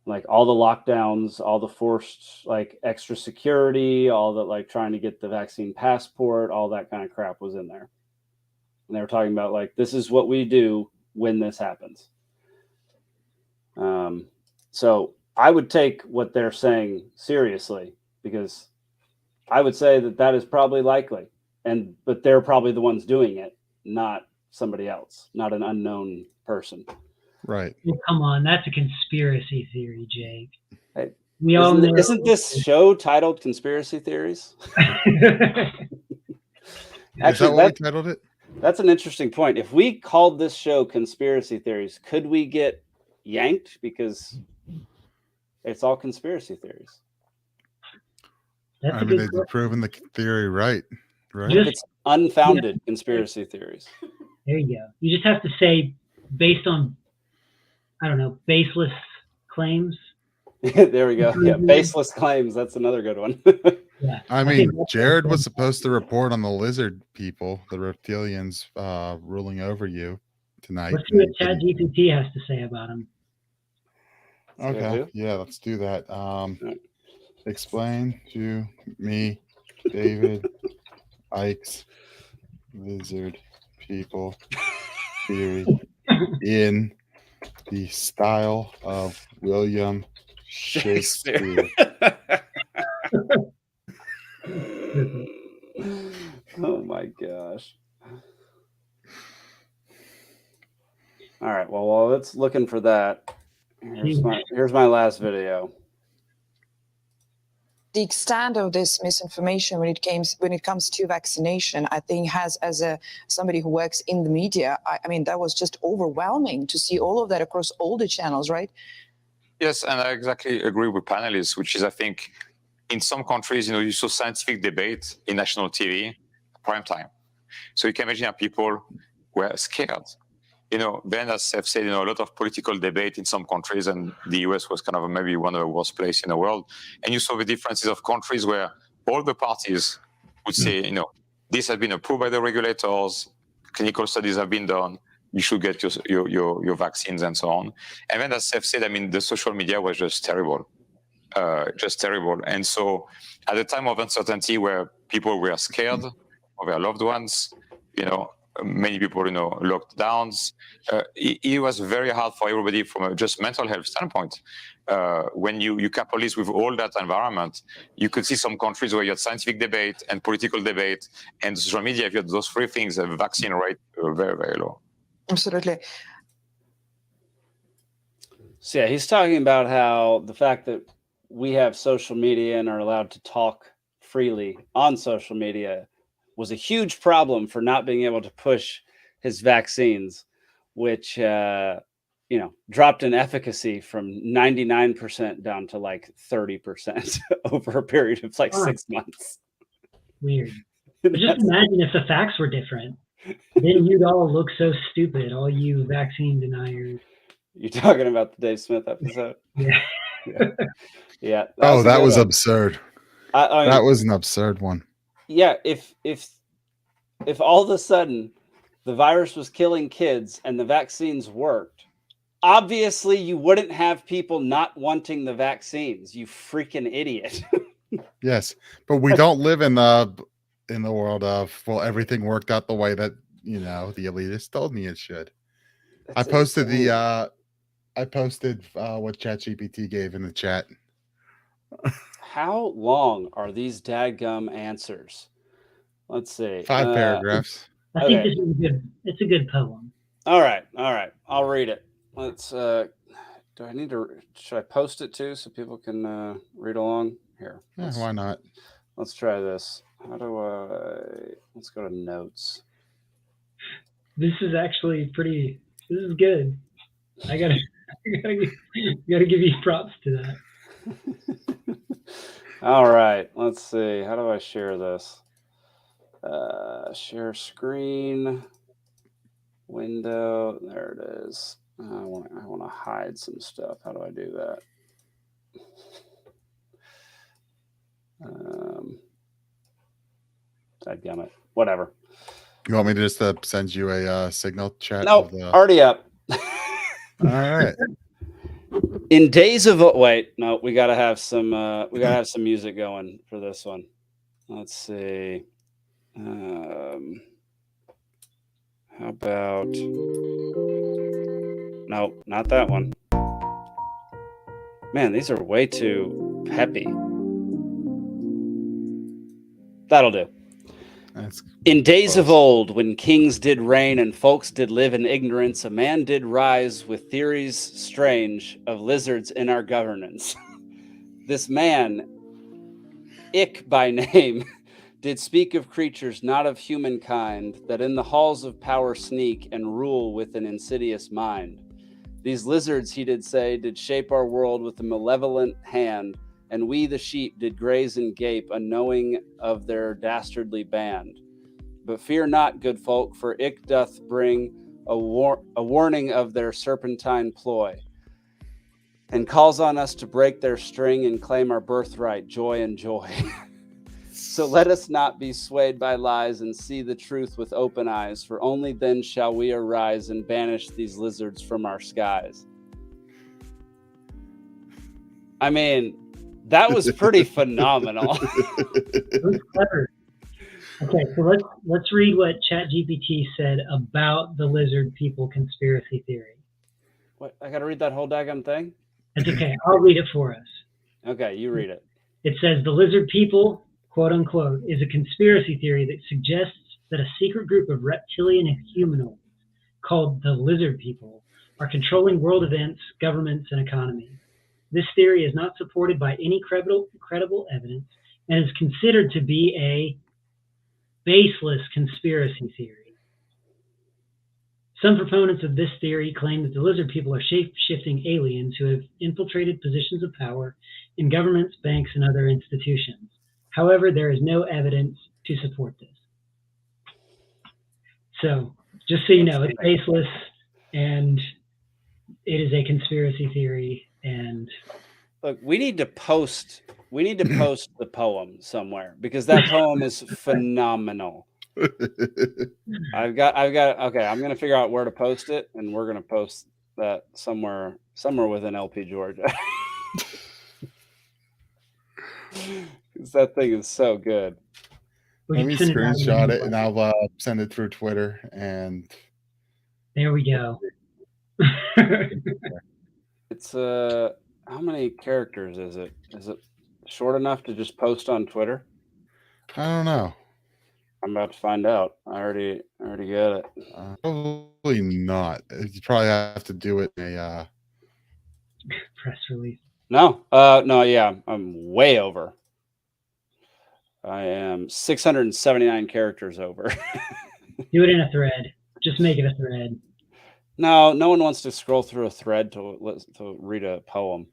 Like all the lockdowns, all the forced like extra security, all the like trying to get the vaccine passport, all that kind of crap was in there. And they were talking about like, this is what we do when this happens. So I would take what they're saying seriously, because I would say that is probably likely. But they're probably the ones doing it, not somebody else, not an unknown person.
Right.
Well, come on, that's a conspiracy theory, Jake.
Hey,
we all know.
Isn't this show titled Conspiracy Theories?
Actually, we titled it?
That's an interesting point. If we called this show Conspiracy Theories, could we get yanked because it's all conspiracy theories?
I mean, they've proven the theory right?
It's unfounded conspiracy theories.
There you go. You just have to say based on, I don't know, baseless claims.
There we go. Yeah, baseless claims. That's another good one.
Yeah.
I mean, Jared was supposed to report on the lizard people, the reptilians ruling over you tonight.
Let's see what ChatGPT has to say about them.
Okay. Yeah, let's do that. Explain to me, David Icke's lizard people theory in the style of William Shakespeare.
Oh my gosh. All right, well, while it's looking for that, here's my last video.
The extent of this misinformation when it comes to vaccination, I think has, as somebody who works in the media, I mean, that was just overwhelming to see all of that across all the channels, right?
Yes, and I exactly agree with panelists, which is, I think, in some countries, you saw scientific debate in national TV, prime time. So you can imagine how people were scared. Ben, as I've said, a lot of political debate in some countries, and the US was kind of maybe one of the worst places in the world. And you saw the differences of countries where all the parties would say, this has been approved by the regulators, clinical studies have been done, you should get your vaccines and so on. And then, as I've said, the social media was just terrible. And so at the time of uncertainty where people were scared of their loved ones, many people, lockdowns, it was very hard for everybody from a just mental health standpoint. When you couple this with all that environment, you could see some countries where you had scientific debate and political debate and social media. If you had those three things, the vaccine rate were very, very low.
Absolutely.
So yeah, he's talking about how the fact that we have social media and are allowed to talk freely on social media was a huge problem for not being able to push his vaccines, which, dropped in efficacy from 99% down to like 30% over a period of like 6 months.
Weird. But just imagine if the facts were different. Then you'd all look so stupid, all you vaccine deniers.
You're talking about the Dave Smith episode?
Yeah.
Yeah.
That was absurd.
I mean,
that was an absurd one.
Yeah, if all of a sudden the virus was killing kids and the vaccines worked, obviously you wouldn't have people not wanting the vaccines, you freaking idiot.
Yes, but we don't live in the world of, well, everything worked out the way that the elitists told me it should. I posted what ChatGPT gave in the chat.
How long are these dadgum answers? Let's see.
5 paragraphs.
I think this is good. It's a good poem.
All right. I'll read it. Let's. Should I post it too so people can read along? Here.
Yeah, why not?
Let's try this. Let's go to notes.
This is actually this is good. I gotta give you props to that.
All right, let's see. How do I share this? Share screen, window. There it is. I want to hide some stuff. How do I do that? Dadgummit. Whatever.
You want me to just send you a signal chat?
Nope, already up.
All right.
In days of wait, no, we gotta have some music going for this one. Let's see. How about no, not that one. Man, these are way too peppy. That'll do. In days of old, when kings did reign and folks did live in ignorance, a man did rise with theories strange of lizards in our governance. This man, Ick by name, did speak of creatures not of humankind, that in the halls of power sneak and rule with an insidious mind. These lizards, he did say, did shape our world with a malevolent hand, and we the sheep did graze and gape, unknowing of their dastardly band. But fear not, good folk, for Ick doth bring a warning of their serpentine ploy, and calls on us to break their string and claim our birthright, joy and joy. So let us not be swayed by lies and see the truth with open eyes, for only then shall we arise and banish these lizards from our skies. I mean, that was pretty phenomenal.
That was clever. Okay, so let's read what ChatGPT said about the lizard people conspiracy theory.
What? I got to read that whole daggum thing?
It's okay. I'll read it for us.
Okay, you read it.
It says the lizard people, quote unquote, is a conspiracy theory that suggests that a secret group of reptilian humanoids called the lizard people are controlling world events, governments, and economy. This theory is not supported by any credible evidence and is considered to be a baseless conspiracy theory. Some proponents of this theory claim that the lizard people are shape-shifting aliens who have infiltrated positions of power in governments, banks, and other institutions. However, there is no evidence to support this. So, just so you know, it's baseless, and it is a conspiracy theory. And
look, we need to post the poem somewhere, because that poem is phenomenal. I've got okay, I'm gonna figure out where to post it, and we're gonna post that somewhere within LP Georgia. That thing is so good.
Let me screenshot it and I'll send it through Twitter, and
there we go.
It's how many characters is it? Is it short enough to just post on Twitter?
I don't know.
I'm about to find out. I already got it.
Probably not. You probably have to do it in a
press release.
No, yeah, I'm way over. I am 679 characters over.
Do it in a thread. Just make it a thread.
No one wants to scroll through a thread to read a poem.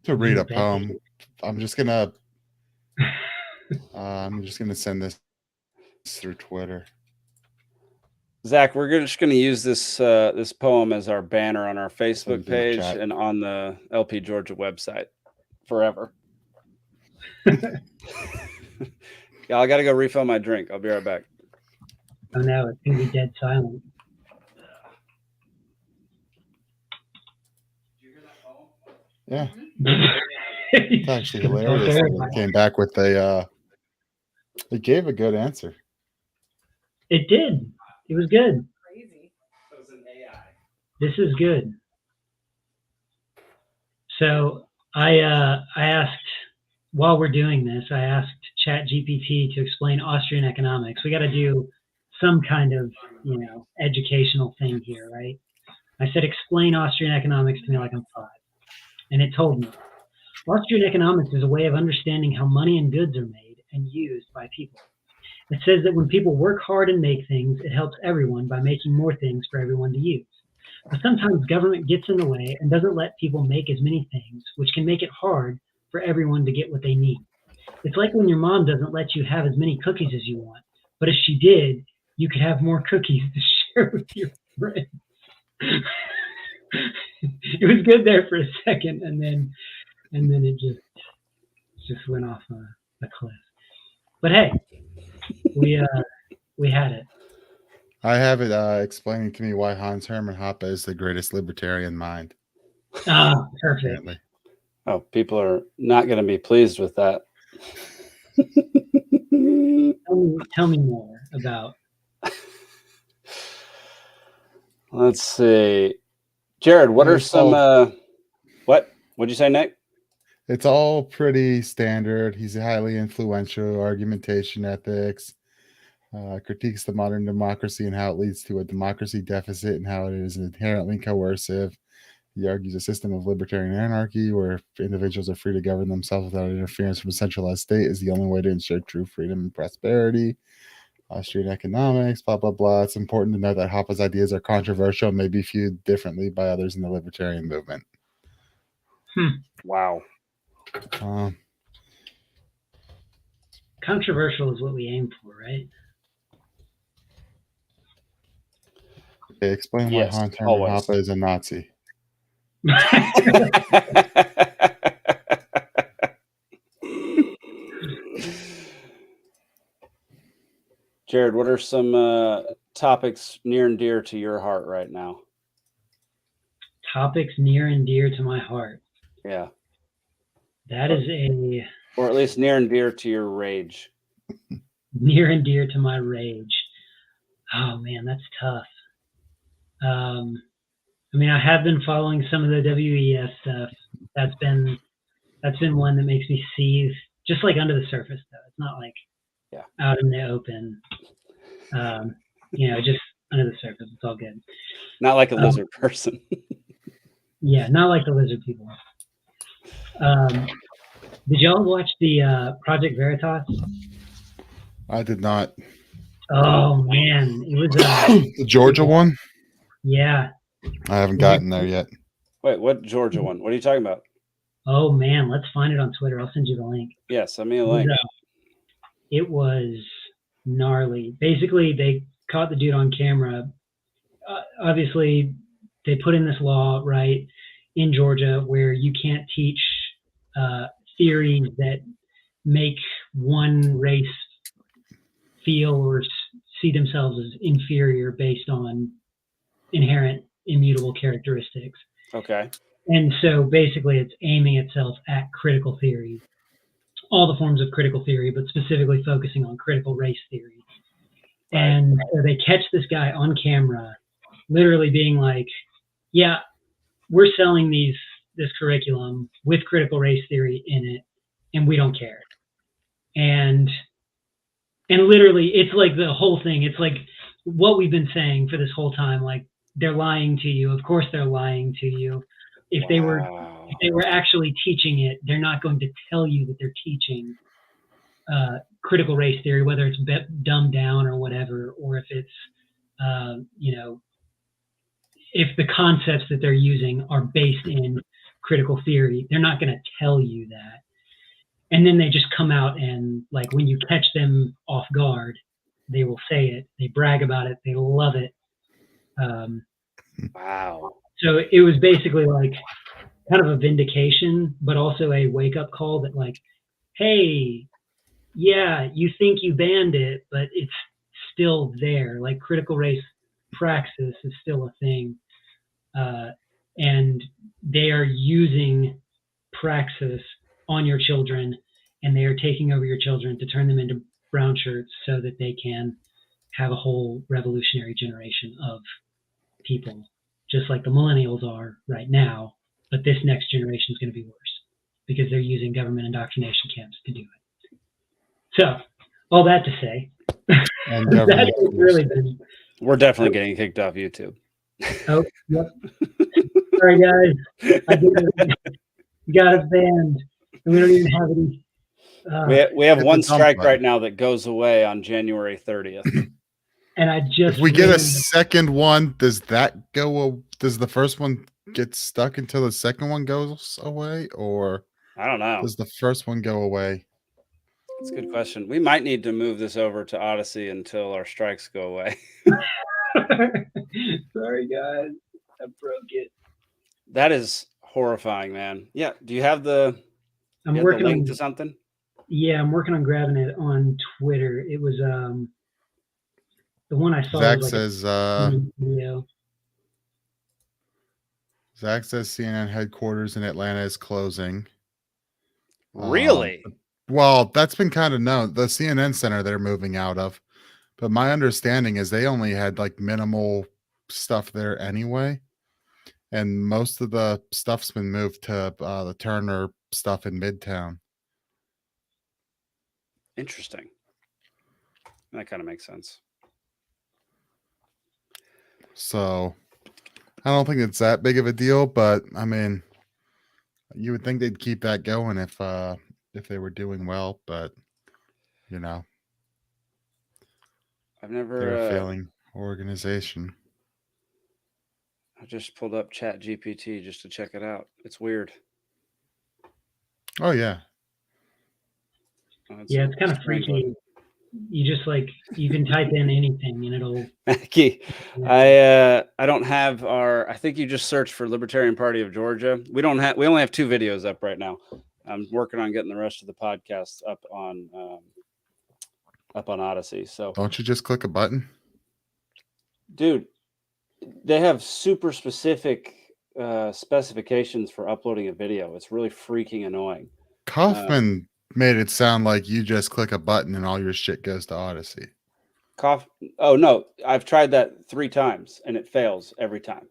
To read a poem. I'm just gonna send this through Twitter.
Zach, we're just gonna use this poem as our banner on our Facebook page and on the LP Georgia website forever. Yeah, I gotta go refill my drink. I'll be right back.
Oh no, it's gonna be dead silent.
Yeah. It's actually hilarious. It came back with it gave a good answer.
It did. It was good. Crazy. It was an AI. This is good. So I asked, while we're doing this, I asked ChatGPT to explain Austrian economics. We got to do some kind of, educational thing here, right? I said, explain Austrian economics to me like I'm 5. And it told me, Austrian economics is a way of understanding how money and goods are made and used by people. It says that when people work hard and make things, it helps everyone by making more things for everyone to use. But sometimes government gets in the way and doesn't let people make as many things, which can make it hard for everyone to get what they need. It's like when your mom doesn't let you have as many cookies as you want, but if she did, you could have more cookies to share with your friends. It was good there for a second, and then it just went off a cliff. But hey, we had it.
I have it explaining to me why Hans Hermann Hoppe is the greatest libertarian mind.
Ah, perfect.
Apparently.
Oh, people are not going to be pleased with that.
Tell me more about.
Let's see. Jared, what are some what'd you say, Nick?
It's all pretty standard. He's highly influential, argumentation ethics, critiques the modern democracy and how it leads to a democracy deficit and how it is inherently coercive. He argues a system of libertarian anarchy where individuals are free to govern themselves without interference from a centralized state is the only way to ensure true freedom and prosperity. Austrian economics, blah, blah, blah. It's important to note that Hoppe's ideas are controversial and may be viewed differently by others in the libertarian movement.
Wow.
Controversial is what we aim for, right?
Okay, explain why Hans Hermann Hoppe is a Nazi.
Jared, what are some topics near and dear to your heart right now?
Topics near and dear to my heart.
Yeah.
That is
or at least near and dear to your rage.
Near and dear to my rage. Oh man, that's tough. I mean, I have been following some of the WES stuff. That's been one that makes me seethe, just like under the surface though. It's not like out in the open. Just under the surface. It's all good.
Not like a lizard person.
Yeah, not like the lizard people. Did y'all watch the Project Veritas?
I did not.
Oh man, it was
the Georgia one.
Yeah.
I haven't gotten there yet.
Wait, what Georgia one? What are you talking about?
Oh man, let's find it on Twitter. I'll send you the link.
Yeah, send me a link.
It was gnarly. Basically, they caught the dude on camera. Obviously, they put in this law, right, in Georgia where you can't teach theories that make one race feel or see themselves as inferior based on inherent immutable characteristics.
Okay.
And so basically it's aiming itself at critical theory, all the forms of critical theory, but specifically focusing on critical race theory.
Right.
And so they catch this guy on camera literally being like, yeah, we're selling this curriculum with critical race theory in it, and we don't care. And literally it's like the whole thing. It's like what we've been saying for this whole time, like they're lying to you. Of course they're lying to you. If they were actually teaching it, they're not going to tell you that they're teaching critical race theory, whether it's dumbed down or whatever, or if it's, if the concepts that they're using are based in critical theory, they're not going to tell you that. And then they just come out and, like, when you catch them off guard, they will say it. They brag about it. They love it.
Wow.
So it was basically like kind of a vindication, but also a wake-up call that, like, hey, yeah, you think you banned it, but it's still there. Like, critical race praxis is still a thing. And they are using praxis on your children, and they are taking over your children to turn them into brown shirts so that they can have a whole revolutionary generation of people, just like the millennials are right now. But this next generation is going to be worse because they're using government indoctrination camps to do it. So, all that to say,
And government
really been,
we're definitely getting kicked off YouTube.
Oh, yep. Sorry, guys. I did it. We got it banned. And we don't even have any.
We have one strike right now that goes away on January 30th.
And I just
if we get a second one, does that go? Does the first one get stuck until the second one goes away, or
I don't know.
Does the first one go away?
That's a good question. We might need to move this over to Odyssey until our strikes go away.
Sorry, guys. I broke it.
That is horrifying, man. Yeah. Do you have the,
I'm working
link
on,
to something?
Yeah, I'm working on grabbing it on Twitter. It was the one I saw.
Zach
was like
says
video.
Zach says CNN headquarters in Atlanta is closing.
Really?
Well, that's been kind of known. The CNN center they're moving out of. But my understanding is they only had like minimal stuff there anyway. And most of the stuff's been moved to the Turner stuff in Midtown.
Interesting. That kind of makes sense.
So I don't think it's that big of a deal, but I mean, you would think they'd keep that going if they were doing well, but you know,
I've never
they're a failing organization.
I just pulled up Chat GPT just to check it out. It's weird.
Oh yeah.
Yeah, it's kind of freaky. You just you can type in anything and it'll.
Mackie, I don't have our. I think you just searched for Libertarian Party of Georgia. We only have 2 videos up right now. I'm working on getting the rest of the podcasts up on Odyssey. So
don't you just click a button,
dude? They have super specific specifications for uploading a video. It's really freaking annoying.
Kaufman made it sound like you just click a button and all your shit goes to Odyssey.
Oh no, I've tried that 3 times and it fails every time.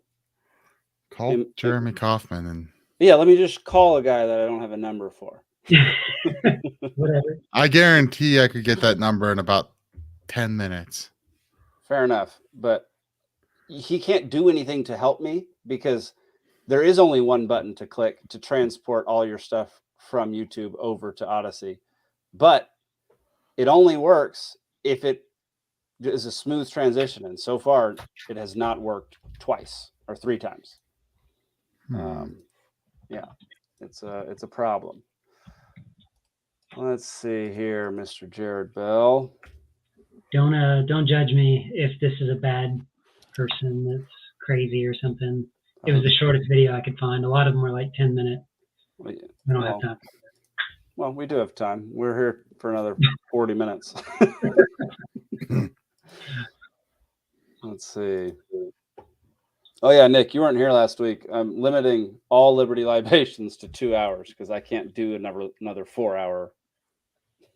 Call Jeremy Kaufman and
yeah, let me just call a guy that I don't have a number for.
Whatever.
I guarantee I could get that number in about 10 minutes.
Fair enough, but he can't do anything to help me because there is only one button to click to transport all your stuff from YouTube over to Odyssey, but it only works if it is a smooth transition, and so far it has not worked twice or 3 times. Yeah, it's a problem. Let's see here, Mr. Jared Bell.
Don't judge me if this is a bad person that's crazy or something. It was the shortest video I could find. A lot of them were like 10 minutes. We don't have time.
Well, we do have time. We're here for another 40 minutes. Let's see. Oh yeah, Nick, you weren't here last week. I'm limiting all Liberty Libations to 2 hours because I can't do another 4-hour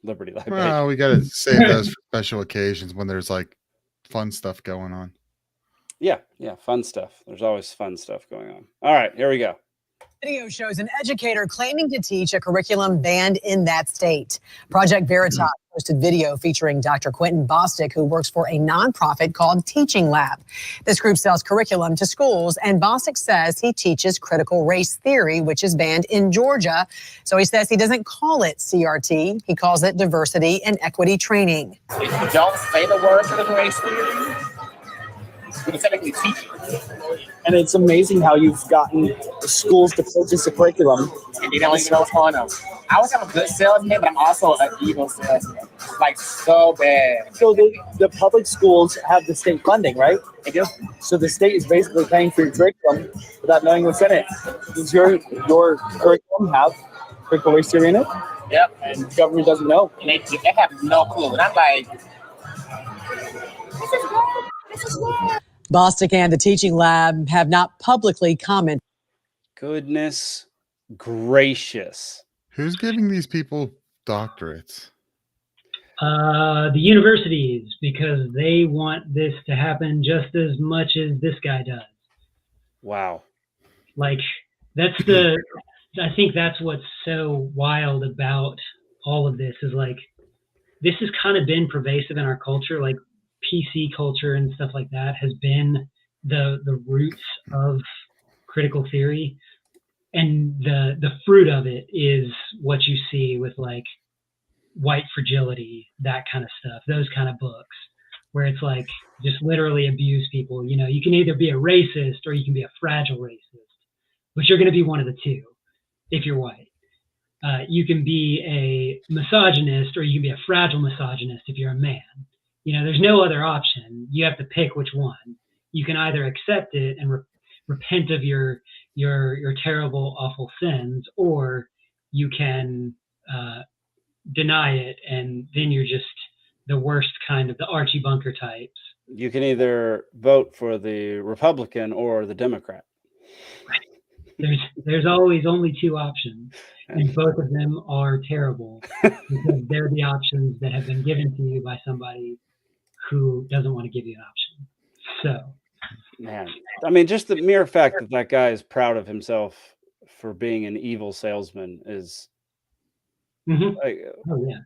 Liberty Libation.
Well, we got to save those for special occasions when there's like fun stuff going on.
Yeah, fun stuff. There's always fun stuff going on. All right, here we go.
Video shows an educator claiming to teach a curriculum banned in that state. Project Veritas posted video featuring Dr. Quentin Bostic, who works for a nonprofit called Teaching Lab. This group sells curriculum to schools, and Bostic says he teaches critical race theory, which is banned in Georgia. So he says he doesn't call it CRT. He calls it diversity and equity training.
If you don't say the word critical race theory, you technically teach it.
And it's amazing how you've gotten schools to purchase a curriculum.
And they don't even know what's going on. I was have a good salesman, but I'm also an evil salesman. Like, so bad.
So the public schools have the state funding, right?
They do.
So the state is basically paying for your curriculum without knowing what's in it. Does your curriculum have critical race theory in it?
Yep.
And the government doesn't know.
And they have no clue. And I'm like,
This is good. Bostic and the Teaching Lab have not publicly commented.
Goodness gracious.
Who's giving these people doctorates?
The universities, because they want this to happen just as much as this guy does.
Wow.
Like, I think that's what's so wild about all of this is like, this has kind of been pervasive in our culture. Like, PC culture and stuff like that has been the roots of critical theory, and the fruit of it is what you see with like White Fragility, that kind of stuff, those kind of books where it's like just literally abuse people. You know, you can either be a racist or you can be a fragile racist, but you're going to be one of the two if you're white. You can be a misogynist or you can be a fragile misogynist if you're a man. You know, there's no other option. You have to pick which one. You can either accept it and repent of your terrible, awful sins, or you can deny it, and then you're just the worst kind of the Archie Bunker types.
You can either vote for the Republican or the Democrat.
There's always only 2 options, and both of them are terrible because they're the options that have been given to you by somebody who doesn't want to give you an option. So,
man, I mean, just the mere fact that that guy is proud of himself for being an evil salesman is like,
oh yeah,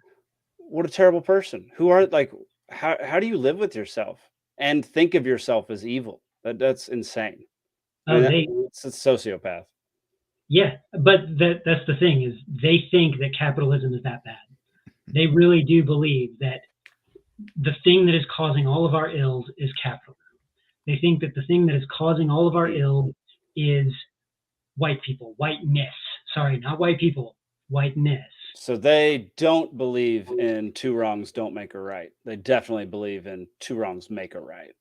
what a terrible person. Who are like, how do you live with yourself and think of yourself as evil? That's insane. I mean, it's a sociopath.
Yeah, but that's the thing is they think that capitalism is that bad. They really do believe that the thing that is causing all of our ills is capitalism. They think that the thing that is causing all of our ills is white people, whiteness. Sorry, not white people, whiteness.
So they don't believe in 2 wrongs don't make a right. They definitely believe in 2 wrongs make a right.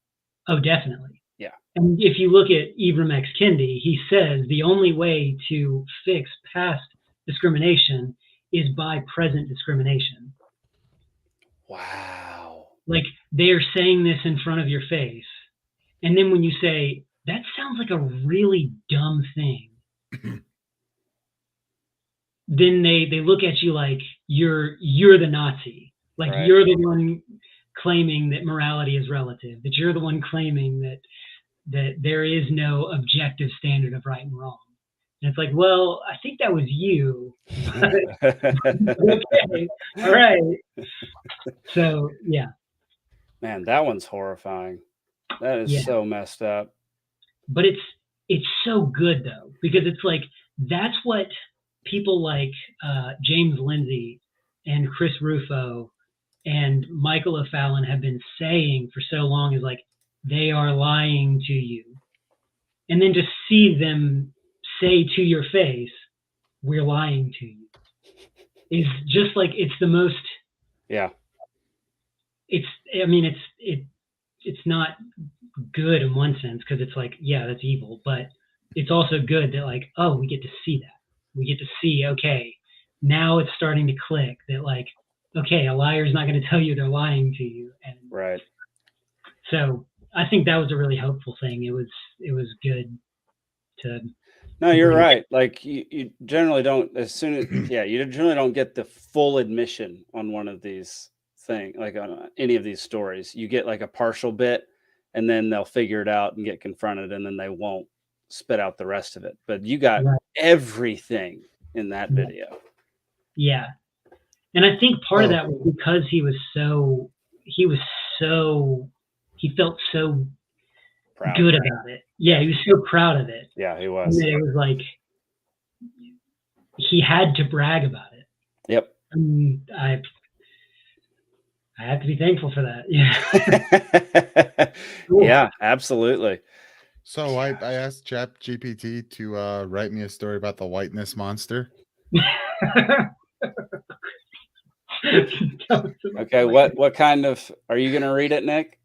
Oh, definitely.
Yeah.
And if you look at Ibram X. Kendi, he says the only way to fix past discrimination is by present discrimination.
Wow.
Like, they are saying this in front of your face. And then when you say, that sounds like a really dumb thing, then they look at you like you're the Nazi. Like, right. You're the one claiming that morality is relative, that you're the one claiming that there is no objective standard of right and wrong. And it's like, well, I think that was you. Okay, all right. So, yeah.
Man, that one's horrifying. That is so messed up.
But it's so good, though, because it's like, that's what people like James Lindsay and Chris Rufo and Michael O'Fallon have been saying for so long is like, they are lying to you. And then to see them say to your face, we're lying to you, is just like, it's the most,
Yeah.
it's not good in one sense, because it's like, yeah, that's evil, but it's also good that like, oh, we get to see that. We get to see, okay, now it's starting to click that like, okay, a liar's not going to tell you they're lying to you. And
right.
So I think that was a really hopeful thing. It was good to.
No, you're right. Like you generally don't, as soon as, you generally don't get the full admission on one of these things, like on any of these stories. You get like a partial bit, and then they'll figure it out and get confronted, and then they won't spit out the rest of it. But you got everything in that video.
Yeah. And I think part of that was because he felt so
proud.
Good about it. Yeah, he was so proud of it.
Yeah, he was.
And it was like he had to brag about it.
Yep.
I have to be thankful for that. Yeah.
Yeah, absolutely.
So I asked ChatGPT to write me a story about the whiteness monster.
Okay, what kind of, are you going to read it, Nick?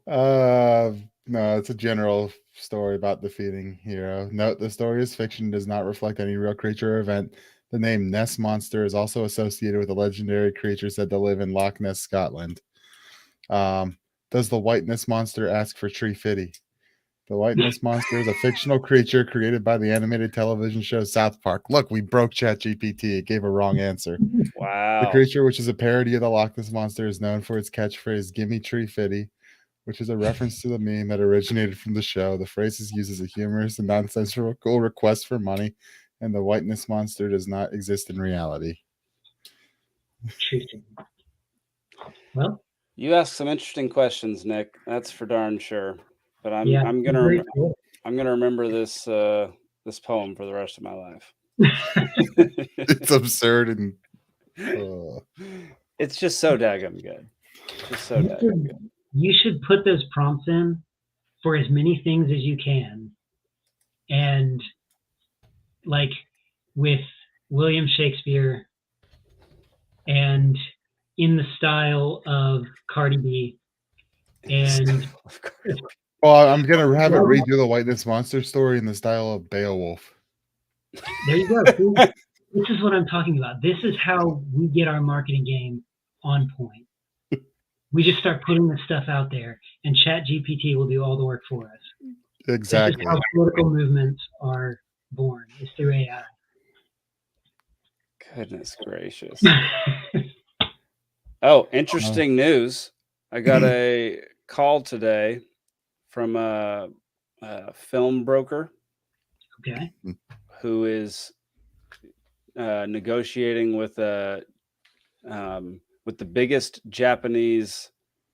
No, it's a general story about defeating hero. Note, the story is fiction, does not reflect any real creature or event. The name Ness Monster is also associated with a legendary creature said to live in Loch Ness, Scotland. Does the whiteness monster ask for Tree Fitty? The whiteness monster is a fictional creature created by the animated television show South Park. Look, we broke ChatGPT. It gave a wrong answer.
Wow.
The creature, which is a parody of the Loch Ness Monster, is known for its catchphrase, "Gimme Tree Fitty," which is a reference to the meme that originated from the show. The phrase is used as a humorous and nonsensical request for money, and the whiteness monster does not exist in reality.
Well,
you asked some interesting questions, Nick. That's for darn sure. But I'm gonna remember this this poem for the rest of my life.
It's absurd and
it's just so daggum good. Just so daggum good.
You should put those prompts in for as many things as you can. And like with William Shakespeare and in the style of Cardi B. And
well, I'm going to have it read you the whiteness monster story in the style of Beowulf.
There you go. This is what I'm talking about. This is how we get our marketing game on point. We just start putting this stuff out there, and ChatGPT will do all the work for us.
Exactly.
This is how political movements are born, is through AI.
Goodness gracious. Oh, interesting news. I got a call today from a film broker.
Okay.
Who is negotiating with the biggest Japanese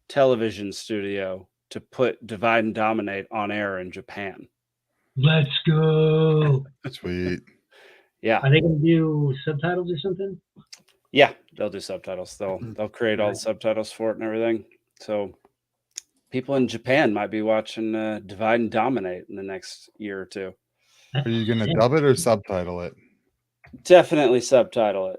television studio to put Divide and Dominate on air in Japan.
Let's go.
Sweet.
Yeah.
Are they going to do subtitles or something?
Yeah, they'll do subtitles. They'll create all the subtitles for it and everything. So people in Japan might be watching Divide and Dominate in the next year or two.
Are you going to dub it or subtitle it?
Definitely subtitle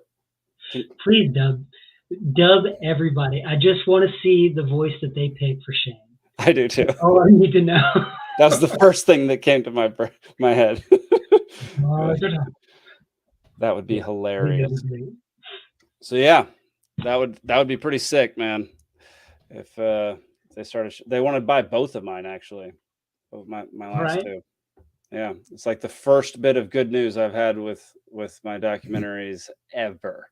it.
Please dub everybody. I just want to see the voice that they pick for Shane.
I do too.
That's all I need to know.
That was the first thing that came to my head. That would be hilarious. So yeah, that would be pretty sick, man. If they started, they want to buy both of mine actually, of my last two. Yeah, it's like the first bit of good news I've had with my documentaries ever.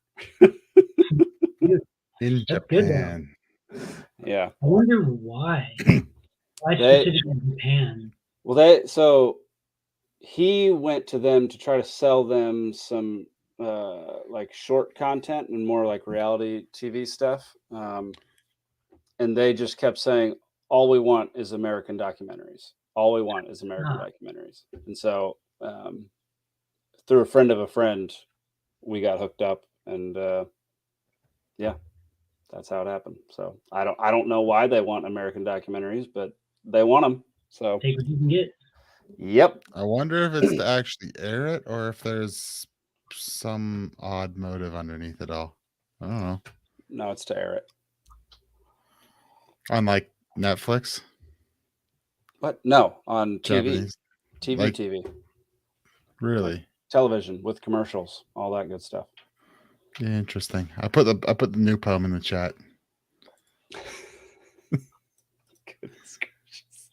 In Japan.
Yeah.
I wonder why. Why specifically in Japan?
Well, so he went to them to try to sell them some like short content and more like reality TV stuff. And they just kept saying, all we want is American documentaries. All we want is American documentaries. And so through a friend of a friend, we got hooked up and yeah. that's how it happened. So I don't know why they want American documentaries, but they want them. So
take what you can get.
Yep.
I wonder if it's to actually air it or if there's some odd motive underneath it all. I don't know.
No, it's to air it.
On like Netflix?
But no, on TV.
Japanese.
TV.
Really?
Like television with commercials, all that good stuff.
Interesting. I put the new poem in the chat.
Goodness gracious.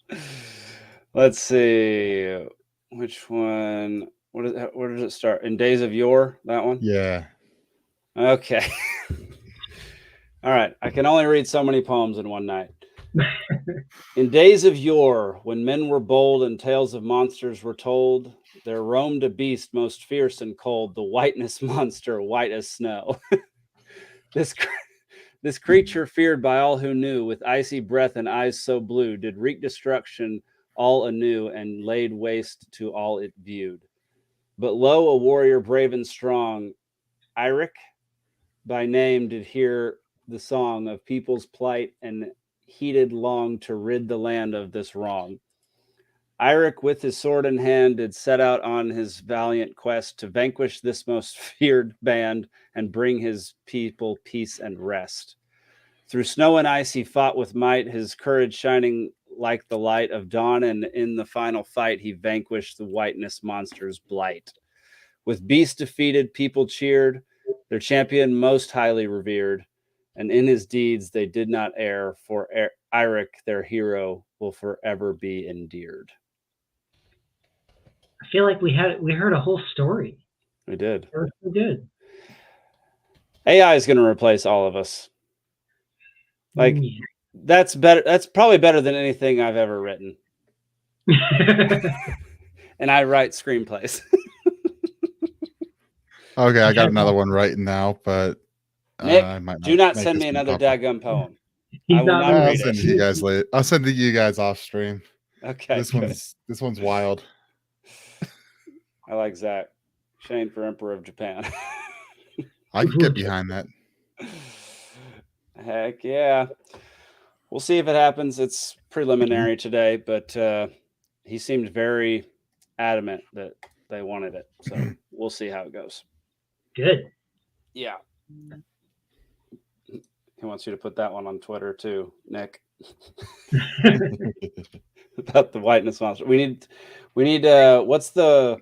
Let's see. Which one? Where does it start? In Days of Yore, that one?
Yeah.
Okay. All right. I can only read so many poems in one night. In days of yore, when men were bold and tales of monsters were told, there roamed a beast most fierce and cold, the whiteness monster, white as snow. This creature, feared by all who knew, with icy breath and eyes so blue, did wreak destruction all anew and laid waste to all it viewed. But lo, a warrior brave and strong, Iric by name, did hear the song of people's plight and heeded long to rid the land of this wrong. Iric, with his sword in hand, did set out on his valiant quest to vanquish this most feared band and bring his people peace and rest. Through snow and ice he fought with might, his courage shining like the light of dawn, and in the final fight he vanquished the whiteness monster's blight. With beast defeated, people cheered, their champion most highly revered, and in his deeds they did not err, for Iric, their hero, will forever be endeared.
I feel like we heard a whole story.
We did.
It was so good.
AI is going to replace all of us. Like, that's better. That's probably better than anything I've ever written. And I write screenplays.
Okay, I got another one right now, but
Nick,
I might
do not
make
send
this
me
one
another
popular.
daggum poem.
He's
I will
not
not
I'll
read
send it
it.
to you guys later. I'll send it to you guys off stream.
Okay,
This
good.
one's wild.
I like Zach. Shane for Emperor of Japan.
I can get behind that.
Heck yeah. We'll see if it happens. It's preliminary today, but he seemed very adamant that they wanted it. So we'll see how it goes.
Good.
Yeah. He wants you to put that one on Twitter too, Nick. About the whiteness monster. We need what's the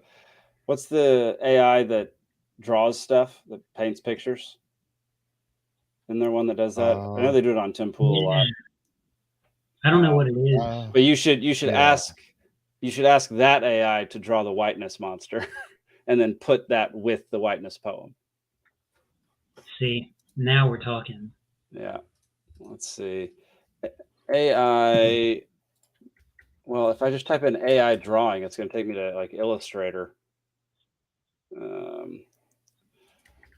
AI that draws stuff, that paints pictures? Isn't there one that does that? I know they do it on Tim Pool a lot.
I don't know what it is.
But you should
yeah.
ask that AI to draw the whiteness monster and then put that with the whiteness poem.
See, now we're talking.
Yeah. Let's see. AI. Well, if I just type in AI drawing, it's going to take me to like Illustrator.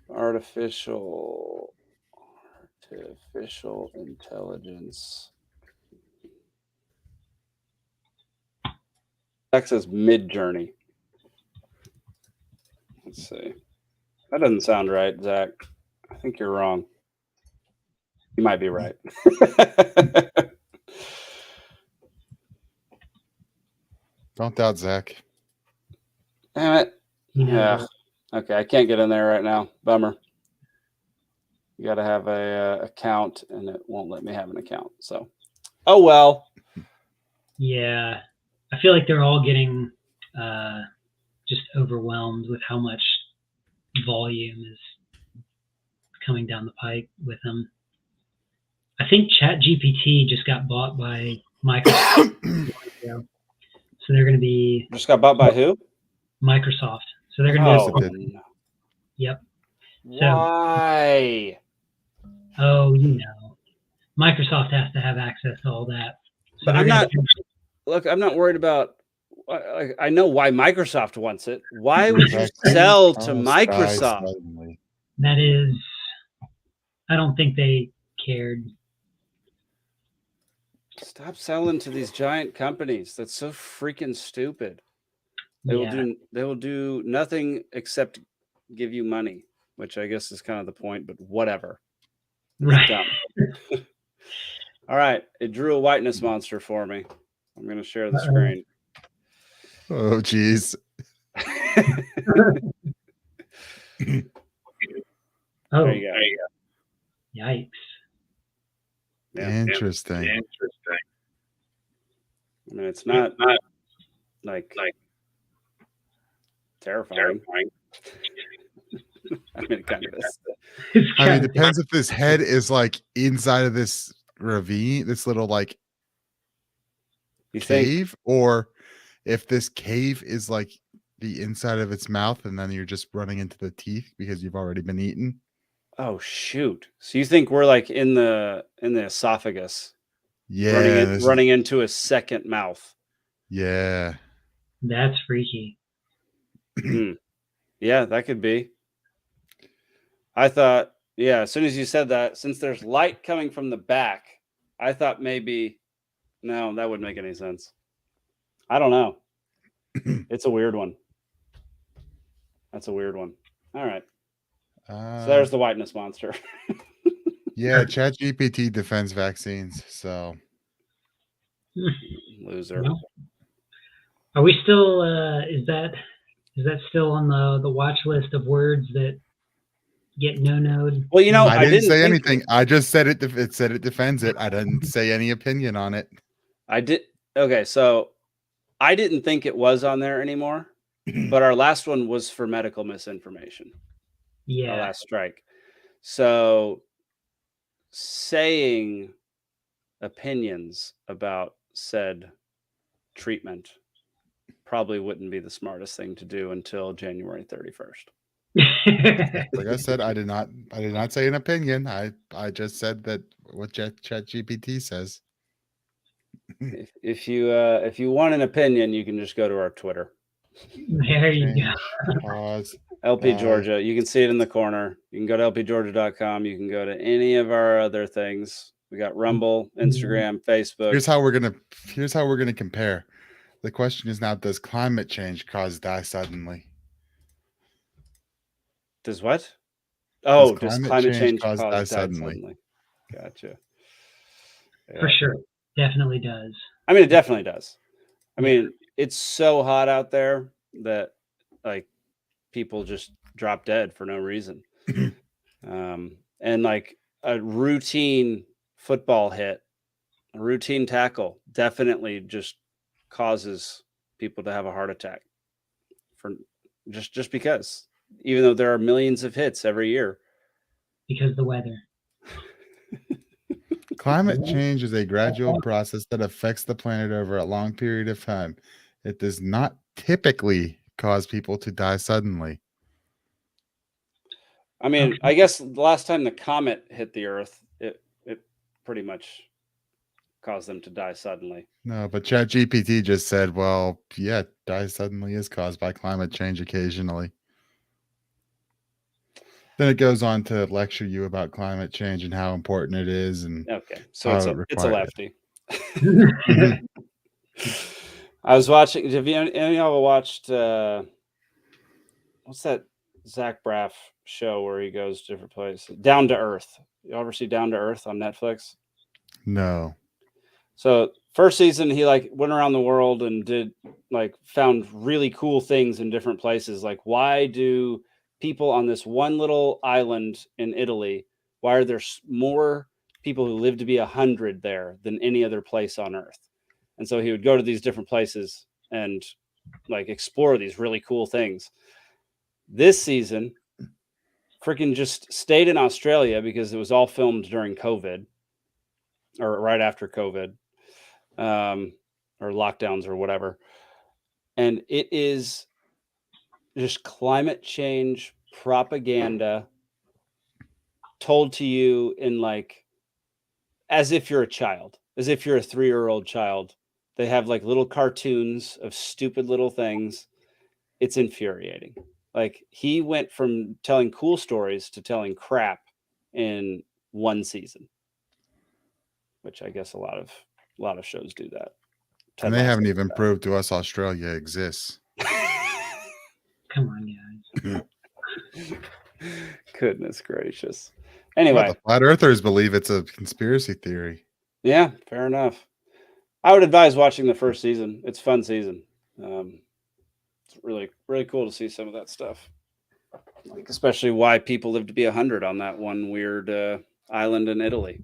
Artificial intelligence. That says Mid-Journey. Let's see. That doesn't sound right, Zach. I think you're wrong. You might be right.
Don't doubt Zach.
Damn it. Yeah. Okay, I can't get in there right now. Bummer. You got to have a account, and it won't let me have an account. So, oh well.
Yeah, I feel like they're all getting just overwhelmed with how much volume is coming down the pike with them. I think ChatGPT just got bought by Microsoft. So they're going to be...
Just got bought by who?
Microsoft. So they're going to be...
no.
Yep.
Why?
Oh, you know. Microsoft has to have access to all that. So
But I'm not worried about... I know why Microsoft wants it. Why would you sell to Microsoft?
That is... I don't think they cared.
Stop selling to these giant companies. That's so freaking stupid. They will do nothing except give you money, which I guess is kind of the point, but whatever. It's
Right.
dumb. All right. It drew a whiteness monster for me. I'm going to share the
Uh-oh.
screen.
Oh, geez.
Oh,
There you go.
yikes.
Yeah.
Interesting.
I mean, it's not like terrifying. I mean, it kind of is.
I mean, it depends if this head is like inside of this ravine, this little like
You think?
cave, or if this cave is like the inside of its mouth and then you're just running into the teeth because you've already been eaten.
Oh shoot! So you think we're like in the esophagus,
Yeah,
running into a second mouth?
Yeah.
That's freaky.
Yeah, that could be. I thought, yeah, as soon as you said that, since there's light coming from the back, I thought maybe, no, that wouldn't make any sense. I don't know. It's a weird one. That's a weird one. All right. So there's the whiteness monster.
Yeah, ChatGPT defends vaccines, so
loser.
Well, are we still? Is that still on the watch list of words that get no-no'd?
Well, you know,
I didn't say anything. I just said it. It said it defends it. I didn't say any opinion on it.
I did. Okay, so I didn't think it was on there anymore, but our last one was for medical misinformation.
Yeah.
Our last strike. So saying opinions about said treatment probably wouldn't be the smartest thing to do until January 31st.
Like I said, I did not say an opinion. I just said that what ChatGPT says.
If you want an opinion, you can just go to our Twitter.
There you go.
Pause.
LP Georgia. You can see it in the corner. You can go to lpgeorgia.com. You can go to any of our other things. We got Rumble, Instagram, Facebook.
Here's how we're gonna compare. The question is now: does climate change cause die suddenly?
Does what? Oh,
Does
does
climate
climate
change
change
cause
cause
die
die
suddenly?
suddenly? Gotcha.
For sure. Definitely does.
I mean, it definitely does. I mean, it's so hot out there that like people just drop dead for no reason. And like a routine football hit, a routine tackle definitely just causes people to have a heart attack for just because, even though there are millions of hits every year.
Because the weather.
Climate change is a gradual process that affects the planet over a long period of time. It does not typically cause people to die suddenly.
I mean, I guess the last time the comet hit the Earth, it pretty much caused them to die suddenly.
No, but ChatGPT just said, well, yeah, die suddenly is caused by climate change occasionally. Then it goes on to lecture you about climate change and how important it is. And
okay, so it's a
required
lefty. I was watching. Have any of y'all watched what's that Zach Braff show where he goes to different places? Down to Earth. You ever see Down to Earth on Netflix?
No.
So first season, he like went around the world and did like found really cool things in different places. Like, why do people on this one little island in Italy, why are there more people who live to be 100 there than any other place on Earth? And so he would go to these different places and like explore these really cool things. This season, freaking just stayed in Australia because it was all filmed during COVID or right after COVID. Or lockdowns or whatever. And it is just climate change propaganda told to you in like, as if you're a child, as if you're a 3-year-old child. They have like little cartoons of stupid little things. It's infuriating. Like he went from telling cool stories to telling crap in one season, which I guess a lot of shows do that.
And they haven't even proved to us Australia exists.
Come on, guys.
Goodness gracious. Anyway,
the flat earthers believe it's a conspiracy theory.
Yeah, fair enough. I would advise watching the first season. It's a fun season. It's really, really cool to see some of that stuff. Like, especially why people live to be 100 on that one weird island in Italy.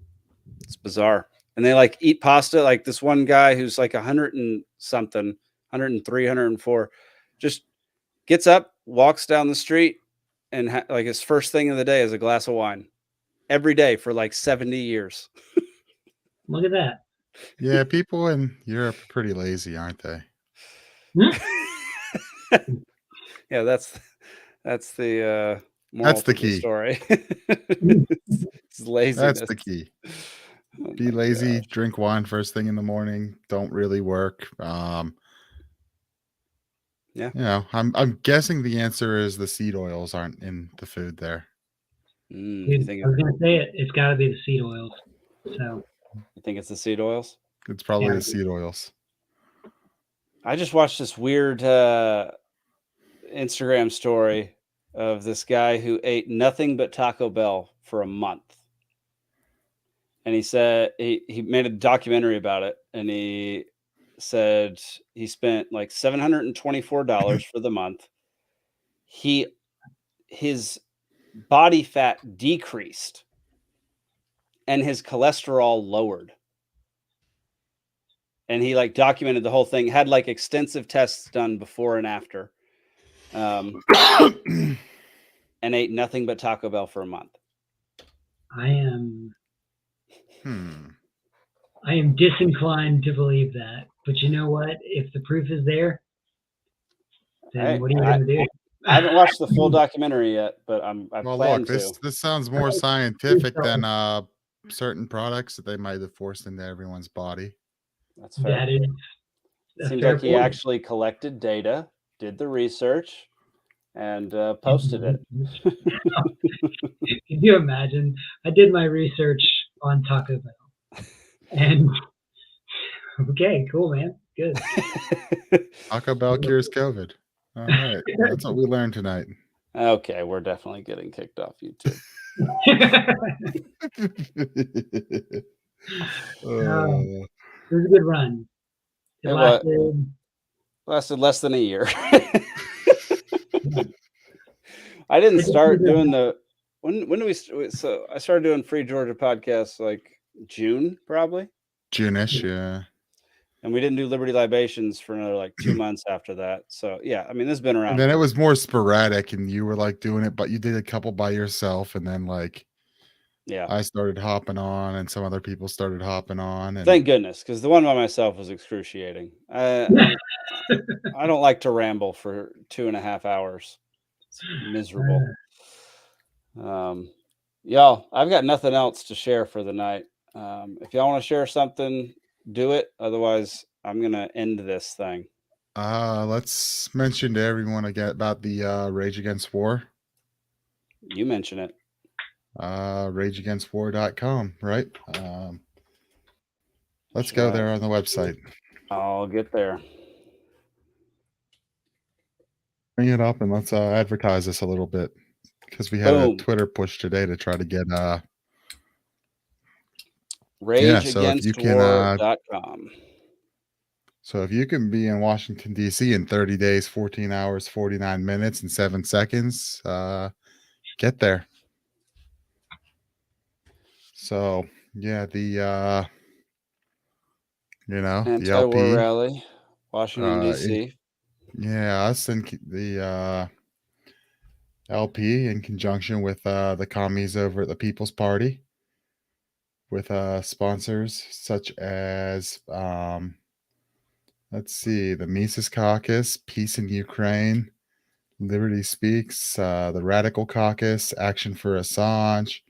It's bizarre. And they like eat pasta. Like this one guy who's like 100 and something, 103, 104, just gets up, walks down the street, and like his first thing of the day is a glass of wine every day for like 70 years.
Look at that.
Yeah, people in Europe are pretty lazy, aren't they?
Yeah, that's the moral
That's the
to
key.
story. It's laziness.
That's the key. Be lazy, drink wine first thing in the morning. Don't really work.
Yeah.
You know, I'm guessing the answer is the seed oils aren't in the food there.
Dude, I was gonna say it's got to be the seed oils. So
you think it's the seed oils?
It's probably
Yeah.
the seed oils.
I just watched this weird Instagram story of this guy who ate nothing but Taco Bell for a month. And he said he made a documentary about it, and he said he spent like $724 for the month. His body fat decreased and his cholesterol lowered. And he like documented the whole thing, had like extensive tests done before and after, and ate nothing but Taco Bell for a month.
I am disinclined to believe that. But you know what? If the proof is there, then what are you going to do?
I haven't watched the full documentary yet, but I
Well,
plan
look,
to.
this sounds more scientific than certain products that they might have forced into everyone's body.
That's fair.
That is a
Seems
fair
like he
point.
actually collected data, did the research, and posted it.
Can you imagine? I did my research on Taco Bell. And okay, cool, man. Good.
Taco Bell cures COVID. All right. That's what we learned tonight.
Okay, we're definitely getting kicked off YouTube.
It was a good run. It
lasted less than a year. I didn't start doing the when do we so I started doing Free Georgia podcasts like June probably.
June-ish, yeah.
And we didn't do Liberty Libations for another like 2 months after that. So yeah, I mean, this has been around.
And then it was more sporadic, and you were like doing it, but you did a couple by yourself, and then like,
yeah,
I started hopping on, and some other people started hopping on. And
thank goodness, because the one by myself was excruciating. I don't like to ramble for 2.5 hours. It's miserable. Y'all, I've got nothing else to share for the night. If y'all want to share something, do it. Otherwise, I'm gonna end this thing.
Let's mention to everyone again about the Rage Against War.
You mention it.
RageAgainstWar.com, right? Let's go there on the website.
I'll get there.
Bring it up and let's advertise this a little bit, because we had a Twitter push today to try to get
RageAgainstWar.com.
So if you can be in Washington, D.C. in 30 days, 14 hours, 49 minutes, and 7 seconds, get there. So, yeah, the
Anti-war
the LP
rally, Washington, D.C.
Us and the LP in conjunction with the commies over at the People's Party, with sponsors such as let's see, the Mises Caucus, Peace in Ukraine, Liberty Speaks, the Radical Caucus, Action for Assange,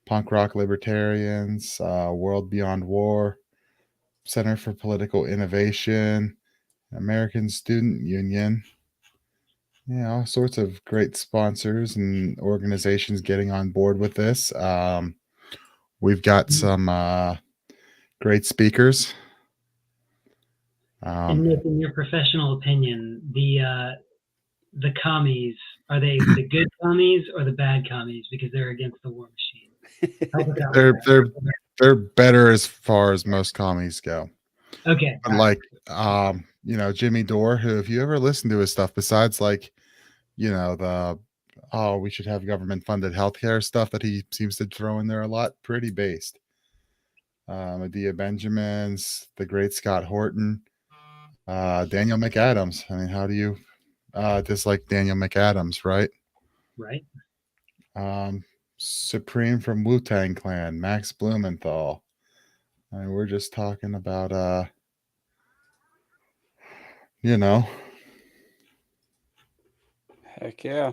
Punk Rock Libertarians, World Beyond War, Center for Political Innovation, American Student Union. Yeah, all sorts of great sponsors and organizations getting on board with this. We've got some great speakers.
And Nick, in your professional opinion, the commies, are they the good commies or the bad commies because they're against the war machine?
They're better as far as most commies go.
Okay.
But like, Jimmy Dore, who, if you ever listen to his stuff, besides like, we should have government funded healthcare stuff that he seems to throw in there a lot, pretty based. Medea Benjamins, the great Scott Horton, Daniel McAdams. I mean, how do you dislike Daniel McAdams, right?
Right.
Supreme from Wu-Tang Clan, Max Blumenthal. I mean, we're just talking about
Heck yeah.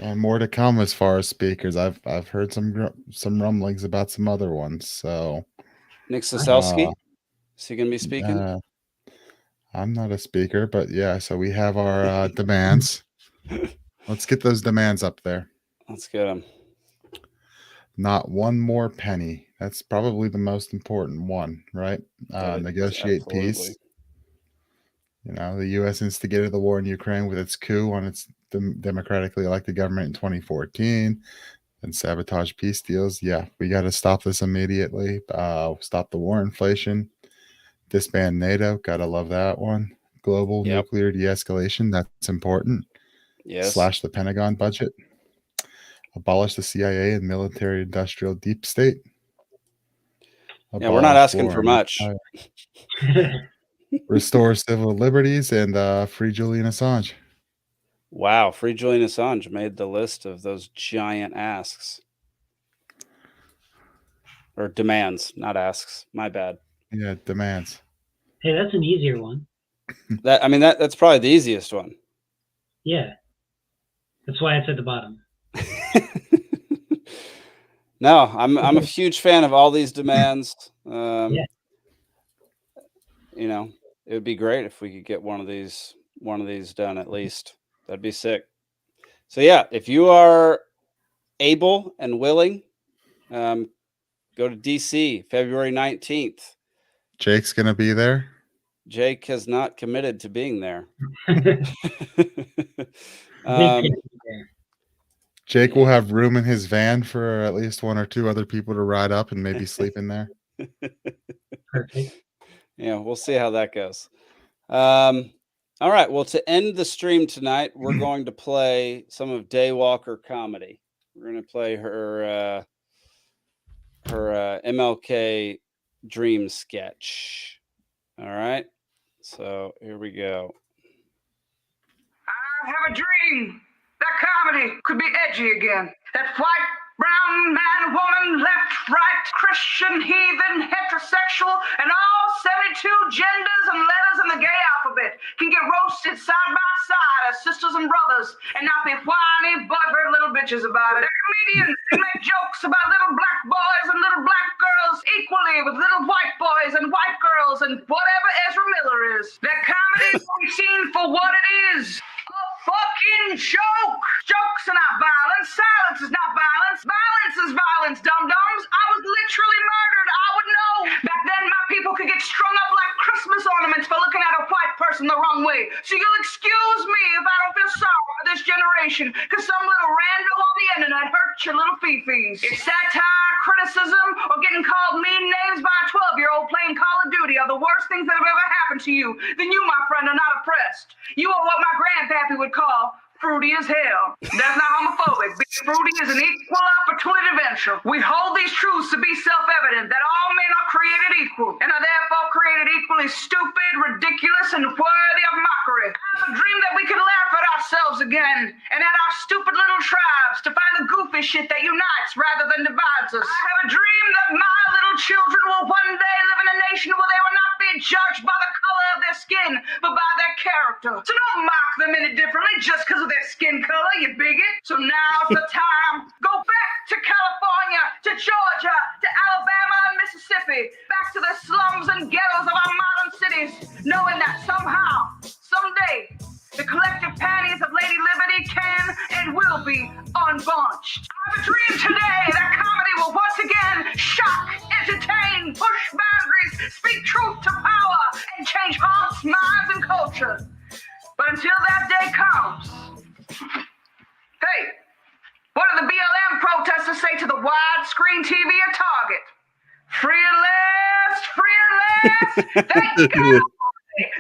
And more to come as far as speakers. I've heard some rumblings about some other ones. So
Nick Soselski, is he going to be speaking?
I'm not a speaker, but yeah. So we have our demands. Let's get those demands up there.
Let's get them.
Not one more penny. That's probably the most important one, right? Negotiate peace. The U.S. instigated the war in Ukraine with its coup on its democratically elected government in 2014 and sabotage peace deals. Yeah, we got to stop this immediately. Stop the war inflation. Disband NATO. Got to love that one. Global nuclear de-escalation. That's important.
Yes.
Slash the Pentagon budget. Abolish the CIA and military industrial deep state.
Yeah, we're not asking for much.
Restore civil liberties and free Julian Assange.
Wow, free Julian Assange made the list of those giant asks. Or demands, not asks. My bad.
Yeah, demands.
Hey, that's an easier one.
That's probably the easiest one.
Yeah. That's why it's at the bottom.
No, I'm a huge fan of all these demands.
Yeah.
It would be great if we could get one of these done at least. That'd be sick. So yeah, if you are able and willing, go to DC February 19th.
Jake's gonna be there.
Jake has not committed to being there.
Jake will have room in his van for at least one or two other people to ride up and maybe sleep in there.
Perfect.
Yeah, we'll see how that goes. All right. Well, to end the stream tonight, we're going to play some of Daywalker comedy. We're going to play her MLK dream sketch. All right. So here we go.
I have a dream that comedy could be edgy again. That white, brown, man, woman, left, right, Christian, heathen, heterosexual, and all 72 genders and letters in the gay alphabet can get roasted side by side as sisters and brothers and not be whiny, butthurt little bitches about it. They're comedians who make jokes about little black boys and little black girls equally with little white boys and white girls and whatever Ezra Miller is. That comedy will be seen for what it is. A fucking joke! Jokes are not violence. Silence is not violence. Violence is violence, dum-dums. I was literally murdered. I would know. Back then, my people could get strung up like Christmas ornaments for looking at a white person the wrong way. So you'll excuse me if I don't feel sorry for this generation, because some little rando on the internet hurt your little fifis. It's satire, criticism, or getting called mean names by a 12-year-old playing Call of Duty are the worst things that have ever happened to you. Then you, my friend, are not oppressed. You are what my grandpappy would call fruity as hell. That's not homophobic. Being fruity is an equal opportunity venture. We hold these truths to be self-evident, that all men are created equal, and are therefore created equally stupid, ridiculous, and worthy of mockery. I have a dream that we can laugh at ourselves again, and at our stupid little tribes, to find the goofy shit that unites rather than divides us. I have a dream that my little children will one day live in a nation where they will not be judged by the color of their skin, but by their character. So don't mock them any differently just because of their skin color, you bigot. So now's the time. Go back to California, to Georgia, to Alabama and Mississippi, back to the slums and ghettos of our modern cities, knowing that somehow, someday, the collective panties of Lady Liberty can and will be unbunched. I have a dream today that comedy will once again shock, entertain, push boundaries, speak truth to power, and change hearts, minds, and culture. But until that day comes, hey, what do the BLM protesters say to the wide making TV a target. Free at last. Thank you, God.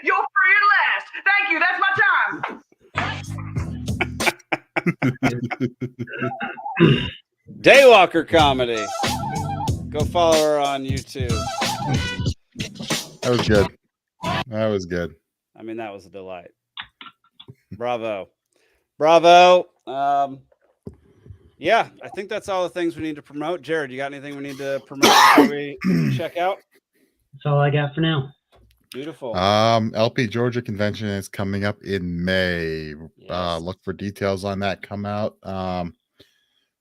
You're free at last. Thank you. That's my time.
Daywalker Comedy. Go follow her on YouTube.
That was good. That was good.
I mean, that was a delight. Bravo. Bravo. Yeah, I think that's all the things we need to promote. Jared, you got anything we need to promote before we check out?
That's all I got for now.
Beautiful.
LP Georgia convention is coming up in May.
Yes.
Look for details on that come out.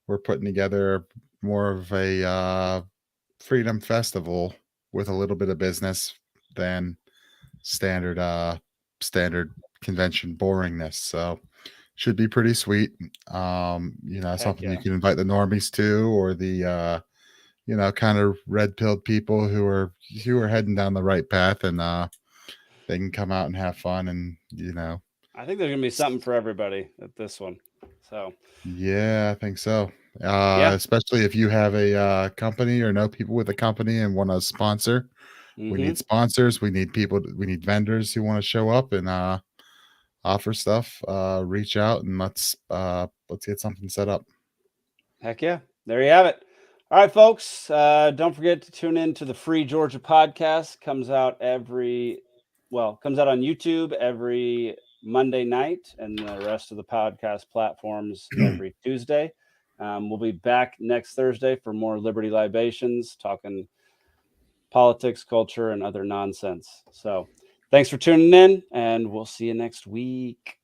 We're putting together more of a freedom festival with a little bit of business than standard convention boringness. So should be pretty sweet. Something you can invite the normies to, or the kind of red-pilled people who are heading down the right path, and they can come out and have fun. And
I think there's gonna be something for everybody at this one. So
yeah, I think so.
Yeah.
Especially if you have a company or know people with a company and want to sponsor. We need sponsors. We need people. We need vendors who want to show up and offer stuff. Reach out and let's get something set up.
Heck yeah. There you have it. All right, folks. Don't forget to tune in to the Free Georgia podcast. Comes out on YouTube every Monday night, and the rest of the podcast platforms every Tuesday. We'll be back next Thursday for more Liberty Libations, talking politics, culture, and other nonsense. So thanks for tuning in, and we'll see you next week.